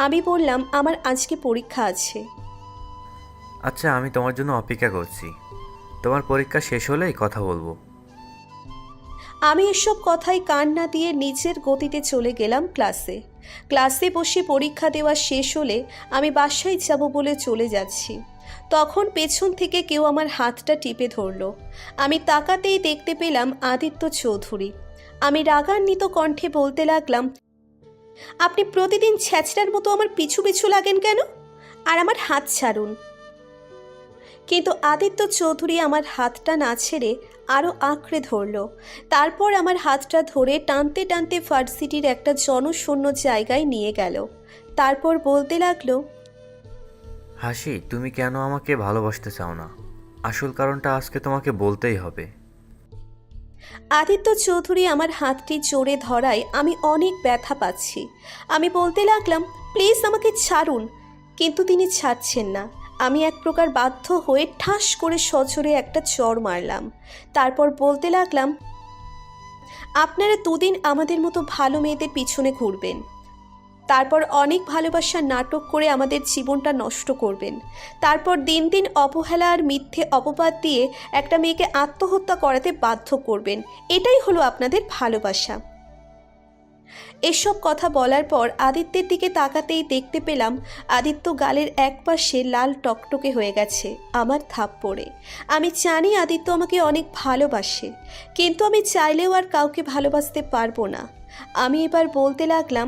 আমি বললাম আমার আজকে পরীক্ষা আছে। আচ্ছা, আমি তোমার জন্য অপেক্ষা করছি। তোমার পরীক্ষা শেষ হলেই কথা বলবো। আমি এসব কথায় কান না দিয়ে নিজের গতিতে চলে গেলাম ক্লাসে বসে পরীক্ষা দেওয়া শেষ হলে আমি বাসায় যাব বলে চলে যাচ্ছি। তখন পেছন থেকে কেউ আমার হাতটা টিপে ধরল। আমি তাকাতেই দেখতে পেলাম আদিত্য চৌধুরী। আমি রাগান্বিত কণ্ঠে বলতে লাগলাম, আপনি প্রতিদিন ছ্যাঁচড়ার মতো আমার পিছু পিছু লাগেন কেন? আর আমার হাত ছাড়ুন। কিন্তু আদিত্য চৌধুরী আমার হাতটা না ছেড়ে আরও আঁকড়ে ধরল। তারপর আমার হাতটা ধরে টানতে টানতে ভার্সিটির একটা জনশূন্য জায়গায় নিয়ে গেল। তারপর বলতে লাগলো, হাসি, তুমি কেন আমাকে ভালোবাসতে চাও না? আসল কারণটা আজকে তোমাকে বলতেই হবে। আদিত্য চৌধুরী আমার হাতটি জোরে ধরায় আমি অনেক ব্যথা পাচ্ছি। আমি বলতে লাগলাম, প্লিজ আমাকে ছাড়ুন, কিন্তু তিনি ছাড়ছেন না। আমি এক প্রকার বাধ্য হয়ে ঠাস করে সজোরে একটা চড় মারলাম। তারপর বলতে লাগলাম, আপনারা দুদিন আমাদের মতো ভালো মেয়েদের পিছনে ঘুরবেন, তারপর অনেক ভালোবাসার নাটক করে আমাদের জীবনটা নষ্ট করবেন, তারপর দিন দিন অবহেলা আর মিথ্যে অপবাদ দিয়ে একটা মেয়েকে আত্মহত্যা করাতে বাধ্য করবেন। এটাই হলো আপনাদের ভালোবাসা। এসব কথা বলার পর আদিত্যের দিকে তাকাতেই দেখতে পেলাম আদিত্য গালের এক পাশে লাল টকটকে হয়ে গেছে আমার থাপ্পড়ে। আমি জানি আদিত্য আমাকে অনেক ভালোবাসে, কিন্তু আমি চাইলেও আর কাউকে ভালোবাসতে পারবো না। আমি এবার বলতে লাগলাম,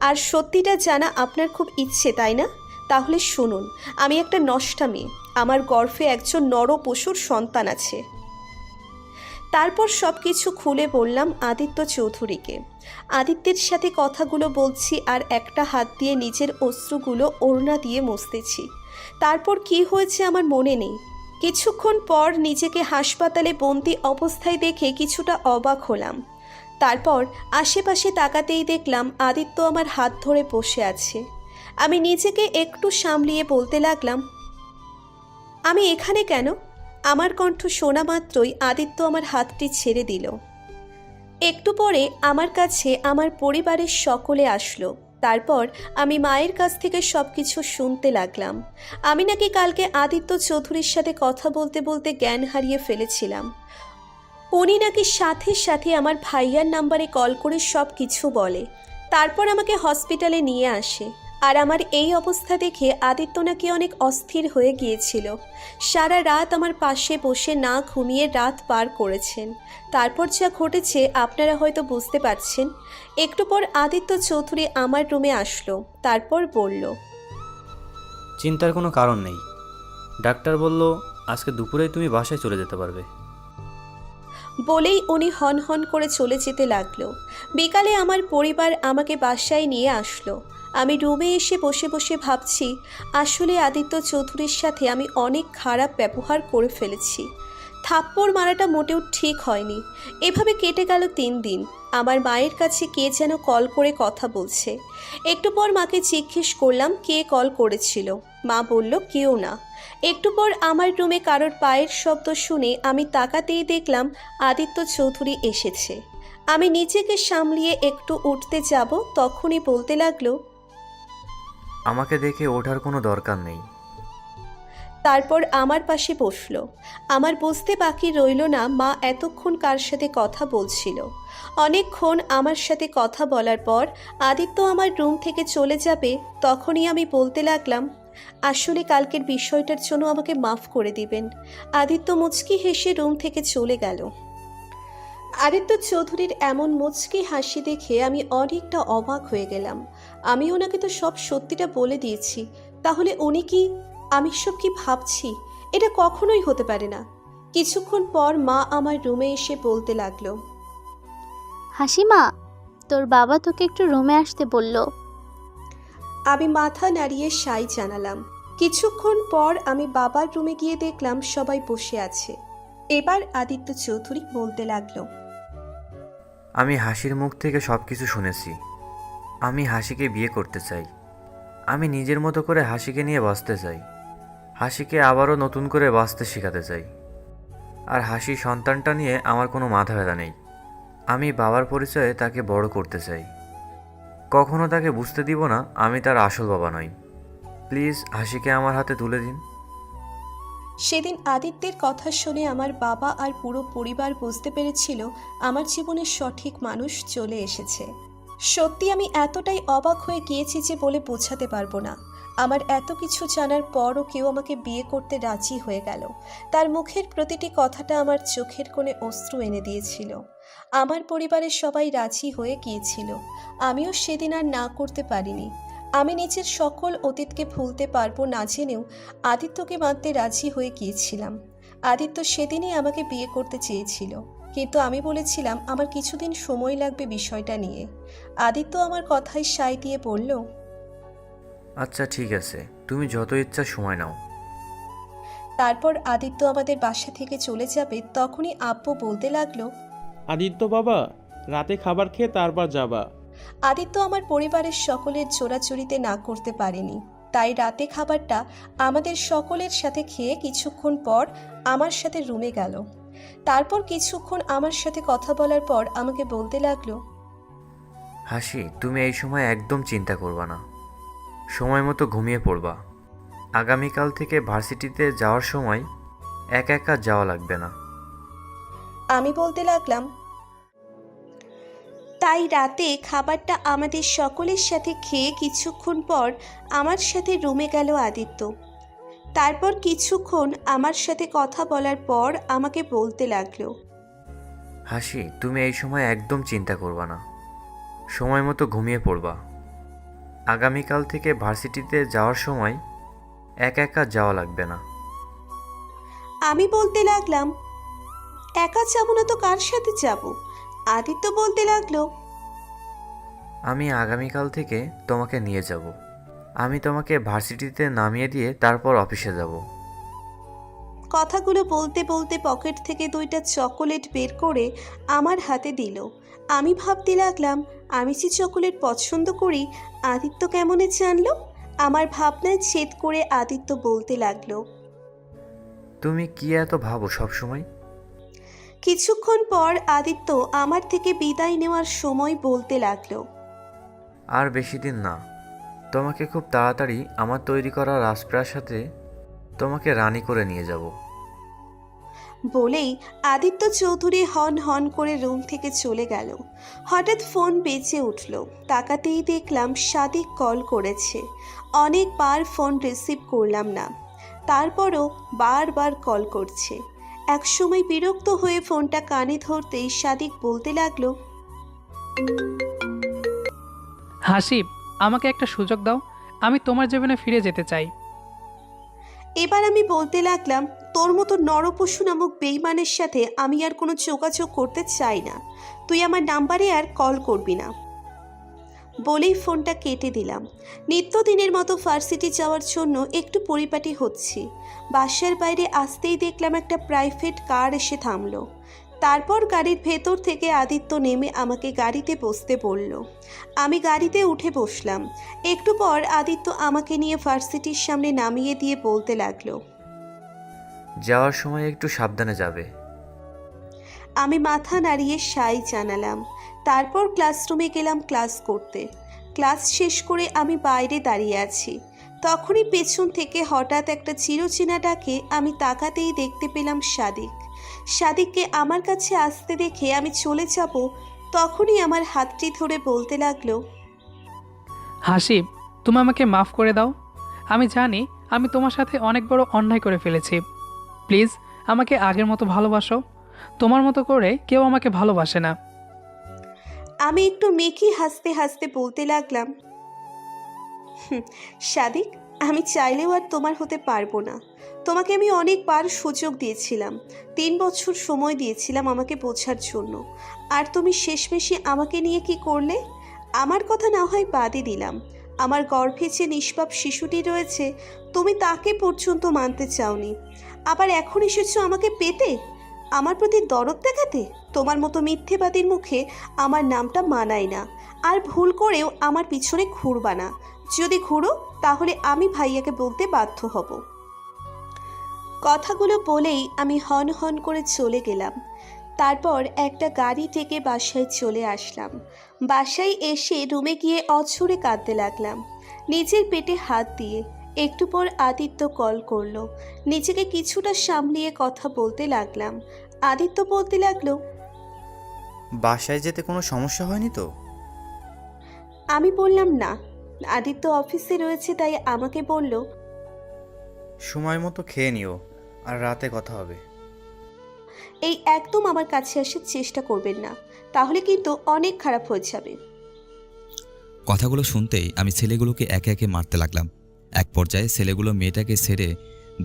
আর সত্যিটা জানা আপনার খুব ইচ্ছে তাই না? তাহলে শুনুন, আমি একটা নষ্টা মেয়ে, আমার গর্ভে একজন নর পশুর সন্তান আছে। তারপর সব কিছু খুলে বললাম আদিত্য চৌধুরীকে। আদিত্যের সাথে কথাগুলো বলছি আর একটা হাত দিয়ে নিজের অশ্রুগুলো ওড়না দিয়ে মুছতেছি। তারপর কি হয়েছে আমার মনে নেই। কিছুক্ষণ পর নিজেকে হাসপাতালে বন্দি অবস্থায় দেখে কিছুটা অবাক হলাম। তারপর আশেপাশে তাকাতেই দেখলাম আদিত্য আমার হাত ধরে বসে আছে। আমি নিজেকে একটু সামলিয়ে বলতে লাগলাম, আমি এখানে কেন? আমার কণ্ঠ শোনা মাত্রই আদিত্য আমার হাতটি ছেড়ে দিল। একটু পরে আমার কাছে আমার পরিবারের সকলে আসলো। তারপর আমি মায়ের কাছ থেকে সব কিছু শুনতে লাগলাম। আমি নাকি কালকে আদিত্য চৌধুরীর সাথে কথা বলতে বলতে জ্ঞান হারিয়ে ফেলেছিলাম। উনি নাকি সাথে সাথে আমার ভাইয়ার নাম্বারে কল করে সব কিছু বলে। তারপর আমাকে হসপিটালে নিয়ে আসে। আর আমার এই অবস্থা দেখে আদিত্য নাকি অনেক অস্থির হয়ে গিয়েছিল। সারা রাত আমার পাশে বসে না ঘুমিয়ে রাত পার করেছেন। তারপর যা ঘটেছে আপনারা হয়তো বুঝতে পারছেন। একটু পর আদিত্য চৌধুরী আমার রুমে আসলো। তারপর বলল, চিন্তার কোনো কারণ নেই। ডাক্তার বলল আজকে দুপুরেই তুমি বাসায় চলে যেতে পারবে। বলেই উনি হন হন করে চলে যেতে লাগলো। বিকালে আমার পরিবার আমাকে বাসায় নিয়ে আসলো। আমি রুমে এসে বসে বসে ভাবছি, আসলে আদিত্য চৌধুরীর সাথে আমি অনেক খারাপ ব্যবহার করে ফেলেছি। থাপ্পড় মারাটা মোটেও ঠিক হয়নি। এভাবে কেটে গেল 3 দিন। আমার মায়ের কাছে কে যেন কল করে কথা বলছে। একটু পর মাকে জিজ্ঞেস করলাম কে কল করেছিল। মা বলল কেউ না। একটু পর আমার রুমে কারোর পায়ের শব্দ শুনে আমি তাকাতেই দেখলাম আদিত্য চৌধুরী এসেছে। আমি নিজেকে সামলিয়ে একটু উঠতে যাব, তখনই বলতে লাগলো, আমাকে দেখে ওঠার কোনো দরকার নেই। তারপর আমার পাশে বসলো। আমার বুঝতে বাকি রইল না মা এতক্ষণ কার সাথে কথা বলছিল। অনেকক্ষণ আমার সাথে কথা বলার পর আদিত্য আমার রুম থেকে চলে যাবে, তখনই আমি বলতে লাগলাম, আসলে কালকের বিষয়টার জন্য আমাকে মাফ করে দিবেন। আদিত্য মুচকি হেসে রুম থেকে চলে গেল। আদিত্য চৌধুরীর এমন মুচকি হাসি দেখে আমি অনেকটা অবাক হয়ে গেলাম। আমি ওনাকে তো সব সত্যিটা বলে দিয়েছি, তাহলে উনি কি, আমি সব কি ভাবছি, এটা কখনোই হতে পারে না। কিছুক্ষণ পর মা আমার রুমে এসে বলতে লাগলো, হাসিমা, তোর বাবা তোকে একটু রুমে আসতে বলল। আমি মাথা নাড়িয়ে সাই জানালাম। কিছুক্ষণ পর আমি বাবার রুমে গিয়ে দেখলাম সবাই বসে আছে। এবার আদিত্য চৌধুরী বলতে লাগলো, আমি হাসির মুখ থেকে সব কিছু শুনেছি। আমি হাসিকে বিয়ে করতে চাই। আমি নিজের মতো করে হাসিকে নিয়ে বাঁচতে চাই। হাসিকে আবারও নতুন করে বাঁচতে শেখাতে চাই। আর হাসি সন্তানটা নিয়ে আমার কোনো মাথা ব্যথা নেই। আমি বাবার পরিচয়ে তাকে বড় করতে চাই। কখনো তাকে বুঝতে দিব না আমি তার আসল বাবা নই। প্লিজ হাসিকে আমার হাতে তুলে দিন। সেদিন আদিত্যের কথা শুনে আমার বাবা আর পুরো পরিবার বুঝতে পেরেছিল আমার জীবনের সঠিক মানুষ চলে এসেছে। সত্যি আমি এতটাই অবাক হয়ে গিয়েছি যে বলে বোঝাতে পারবো না। আমার এত কিছু জানার পরও কেউ আমাকে বিয়ে করতে রাজি হয়ে গেল। তার মুখের প্রতিটি কথাটা আমার চোখের কোণে অশ্রু এনে দিয়েছিল। আমার পরিবারের সবাই রাজি হয়ে গিয়েছিল। আমিও সেদিন আর না করতে পারিনি। আমি নিজের সকল অতীতকে ভুলতে পারবো না জেনেও আদিত্যকে মানতে রাজি হয়ে গিয়েছিলাম। আদিত্য সেদিনই আমাকে বিয়ে করতে চেয়েছিল, কিন্তু আমি বলেছিলাম আমার কিছুদিন সময় লাগবে বিষয়টা নিয়ে। আদিত্য আমার কথায় সায় দিয়ে বলল, আচ্ছা ঠিক আছে, তুমি যত ইচ্ছা সময় নাও। তারপর আদিত্য আমাদের বাসা থেকে চলে যাবে, তখনই আব্বু বলতে লাগলো, আদিত্য বাবা, রাতে খাবার খেয়ে তারপর যাবা। আদিত্য আমার পরিবারের সকলের জোরাজুরিতে না করতে পারেনি, তাই রাতে খাবারটা আমাদের সকলের সাথে খেয়ে কিছুক্ষণ পর আমার সাথে রুমে গেল। তারপর কিছুক্ষণ আমার সাথে কথা বলার পর আমাকে বলতে লাগলো, হাসি, তুমি এই সময় একদম চিন্তা করবা না। সময় মতো ঘুমিয়ে পড়বা। আগামীকাল থেকে ভার্সিটিতে যাওয়ার সময় একা একা যাওয়া লাগবে না। আমি বলতে লাগলাম, তাই রাতে খাবারটা আমাদের সকলের সাথে খেয়ে কিছুক্ষণ পর আমার সাথে রুমে গেল আদিত্য। তারপর কিছুক্ষণ আমার সাথে কথা বলার পর আমাকে বলতে লাগলো, হাসি, তুমি এই সময় একদম চিন্তা করবা না, সময় মতো ঘুমিয়ে পড়বা। আগামীকাল থেকে ভার্সিটিতে যাওয়ার সময় একা একা যাওয়া লাগবে না। আমি বলতে লাগলাম, একা যাবো না তো কার সাথে যাব? আদিত্য বলতে লাগলো, আমি আগামীকাল থেকে তোমাকে নিয়ে যাব। আমি তোমাকে ভার্সিটিতে নামিয়ে দিয়ে তারপর অফিসে যাব। কথাগুলো বলতে বলতে পকেট থেকে 2টা চকোলেট বের করে আমার হাতে দিল। আমি ভাবতে লাগলাম, আমি যে চকোলেট পছন্দ করি আদিত্য কেমনে জানলো? আমার ভাবনায় ছেদ করে আদিত্য বলতে লাগলো, তুমি কি এত ভাবো সব সময়? কিছুক্ষণ পর আদিত্য আমার থেকে বিদায় নেওয়ার সময় বলতে লাগলো, আর বেশি দিন না, তোমাকে খুব তাড়াতাড়ি আমার তৈরি করা রাজপ্রাসাদে তোমাকে রানী করে নিয়ে যাব। বলেই আদিত্য চৌধুরী হন হন করে রুম থেকে চলে গেল। হঠাৎ ফোন বেজে উঠল। তাকাতেই দেখলাম সাদিক কল করেছে। অনেকবার ফোন রিসিভ করলাম না, তারপরও বারবার কল করছে। একসময় বিরক্ত হয়ে ফোনটা কানে ধরতেই সাদিক বলতে লাগলো, হাসিব, আমাকে একটা সুযোগ দাও, আমি তোমার জীবনে ফিরে যেতে চাই। এবার আমি বলতে লাগলাম, তোর মতো নরপশু নামক বেইমানের সাথে আমি আর কোনো যোগাযোগ করতে চাই না। তুই আমার নাম্বারে আর কল করবি না। বলেই ফোনটা কেটে দিলাম। নিত্যদিনের মতো ভার্সিটি যাওয়ার জন্য একটু পরিপাটি হচ্ছি। বাসার বাইরে আসতেই দেখলাম একটা প্রাইভেট কার এসে থামলো। তারপর গাড়ির ভেতর থেকে আদিত্য নেমে আমাকে গাড়িতে বসতে বলল। আমি গাড়িতে উঠে বসলাম। একটু পর আদিত্য আমাকে নিয়ে ভার্সিটির সামনে নামিয়ে দিয়ে বলতে লাগলো, যাওয়ার সময় একটু সাবধানে যাবে। আমি মাথা নাড়িয়ে সাই জানালাম। তারপর ক্লাসরুমে গেলাম ক্লাস করতে। ক্লাস শেষ করে আমি বাইরে দাঁড়িয়ে আছি। তখনই পেছন থেকে হঠাৎ একটা চিরচেনা ডাকে আমি তাকাতেই দেখতে পেলাম সাদিক। সাদিককে আমার কাছে আসতে দেখে আমি চলে যাব, তখনই আমার হাতটি ধরে বলতে লাগলো, হাসিব, তুমি আমাকে মাফ করে দাও। আমি জানি আমি তোমার সাথে অনেক বড় অন্যায় করে ফেলেছি। প্লিজ আমাকে আগের মতো ভালোবাসো। তোমার মতো করে কেউ আমাকে ভালোবাসে না। আমি একটু মেকি হাসতে হাসতে বলতে লাগলাম, সাদিক, আমি চাইলেও আর তোমার হতে পারবো না। তোমাকে আমি অনেকবার সুযোগ দিয়েছিলাম, 3 বছর সময় দিয়েছিলাম আমাকে বোঝার জন্য, আর তুমি শেষমেশে আমাকে নিয়ে কি করলে? আমার কথা না হয় বাদই দিলাম, আমার গর্ভে যে নিষ্পাপ শিশুটি রয়েছে তুমি তাকে পর্যন্ত মানতে চাওনি, আবার এখন এসেছো আমাকে পেতে, আমার প্রতি দরদ দেখাতে। তোমার মতো মিথ্যেবাদীর মুখে আমার নামটা মানায় না। আর ভুল করেও আমার পিছনে ঘুরবা না। যদি ঘুরো তাহলে আমি ভাইয়াকে বলতে বাধ্য হব। কথাগুলো বলেই আমি হন হন করে চলে গেলাম। তারপর একটা গাড়ি থেকে বাসায় চলে আসলাম। বাসায় এসে রুমে গিয়ে অঝরে কাঁদতে লাগলাম, নিজের পেটে হাত দিয়ে। একটু পর আদিত্য কল করলো। নিজেকে কিছুটা সামলিয়ে কথা বলতে লাগলাম। আদিত্য বলতে লাগলো, বাসায় যেতে কোনো সমস্যা হয়নি তো? আমি বললাম না। আদিত্য অফিসে রয়েছে তাই আমাকে বলল, সময় মতো খেয়ে নিও, আর রাতে কথা হবে। এই একদম আমার কাছে আসার চেষ্টা করবেন না, তাহলে কিন্তু অনেক খারাপ হয়ে যাবে। কথাগুলো শুনতেই আমি ছেলেগুলোকে একে একে মারতে লাগলাম। এক পর্যায়ে ছেলেগুলো মেয়েটাকে ছেড়ে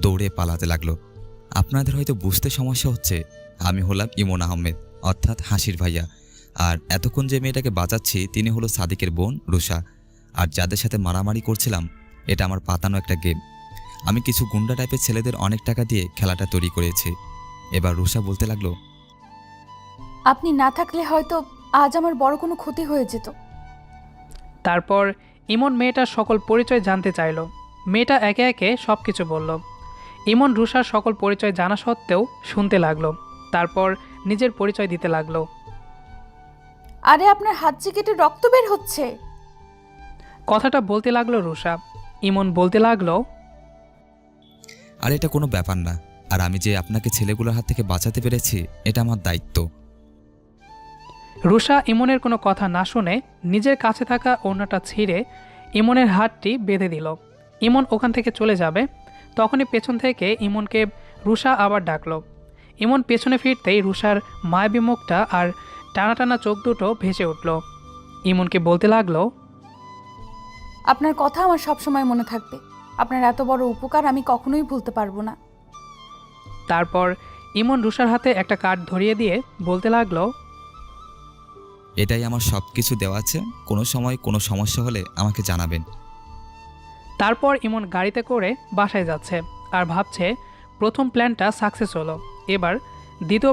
দৌড়ে পালাতে লাগলো। আপনাদের হয়তো বুঝতে সমস্যা হচ্ছে, আমি হলাম ইমন আহমেদ, অর্থাৎ হাসির ভাইয়া। আর এতক্ষণ যে মেয়েটাকে বাঁচাচ্ছি তিনি হলো সাদিকের বোন রুষা। আর যাদের সাথে মারামারি করছিলাম এটা আমার পাতানো একটা গেম। আমি কিছু গুন্ডা টাইপের ছেলেদের অনেক টাকা দিয়ে খেলাটা তৈরি করেছি। এবার রুষা বলতে লাগলো, আপনি না থাকলে হয়তো আজ আমার বড় কোনো ক্ষতি হয়ে যেত। তারপর ইমন মেয়েটার সকল পরিচয় জানতে চাইল। মেয়েটা একে একে সব কিছু বলল। ইমন রুষার সকল পরিচয় জানা সত্ত্বেও শুনতে লাগলো। তারপর নিজের পরিচয় দিতে লাগলো। আরে আপনার হাত কেটে রক্ত বের হচ্ছে। কথাটা বলতে লাগলো রুষা। ইমন বলতে লাগলো, আর এটা কোনো ব্যাপার না, আর আমি যে আপনাকে ছেলেগুলোর হাত থেকে বাঁচাতে পেরেছি এটা আমার দায়িত্ব। রুষা ইমনের কোনো কথা না শুনে নিজের কাছে থাকা ওড়নাটা ছিঁড়ে ইমনের হাতটি বেঁধে দিল। ইমন ওখান থেকে চলে যাবে, তখনই পেছন থেকে ইমনকে রুষা আবার ডাকলো। ইমন পেছনে ফিরতেই রুষার মায়াবী মুখটা আর টানা টানা চোখ দুটো ভেসে উঠল। ইমনকে বলতে লাগলো, আপনার কথা আমার সবসময় মনে থাকবে। আপনার এত বড় উপকার আমি কখনোই ভুলতে পারবো না। তারপর ইমন রুষার হাতে একটা কার্ড ধরিয়ে দিয়ে বলতে লাগলো, এটাই আমার সব কিছু দেওয়া আছে, কোনো সময় কোনো সমস্যা হলে আমাকে জানাবেন। তারপর ইমন গাড়িতে করে বাসায় যাচ্ছে আর ভাবছে প্রথম প্ল্যানটা সাকসেস হলো, এবার দ্বিতীয়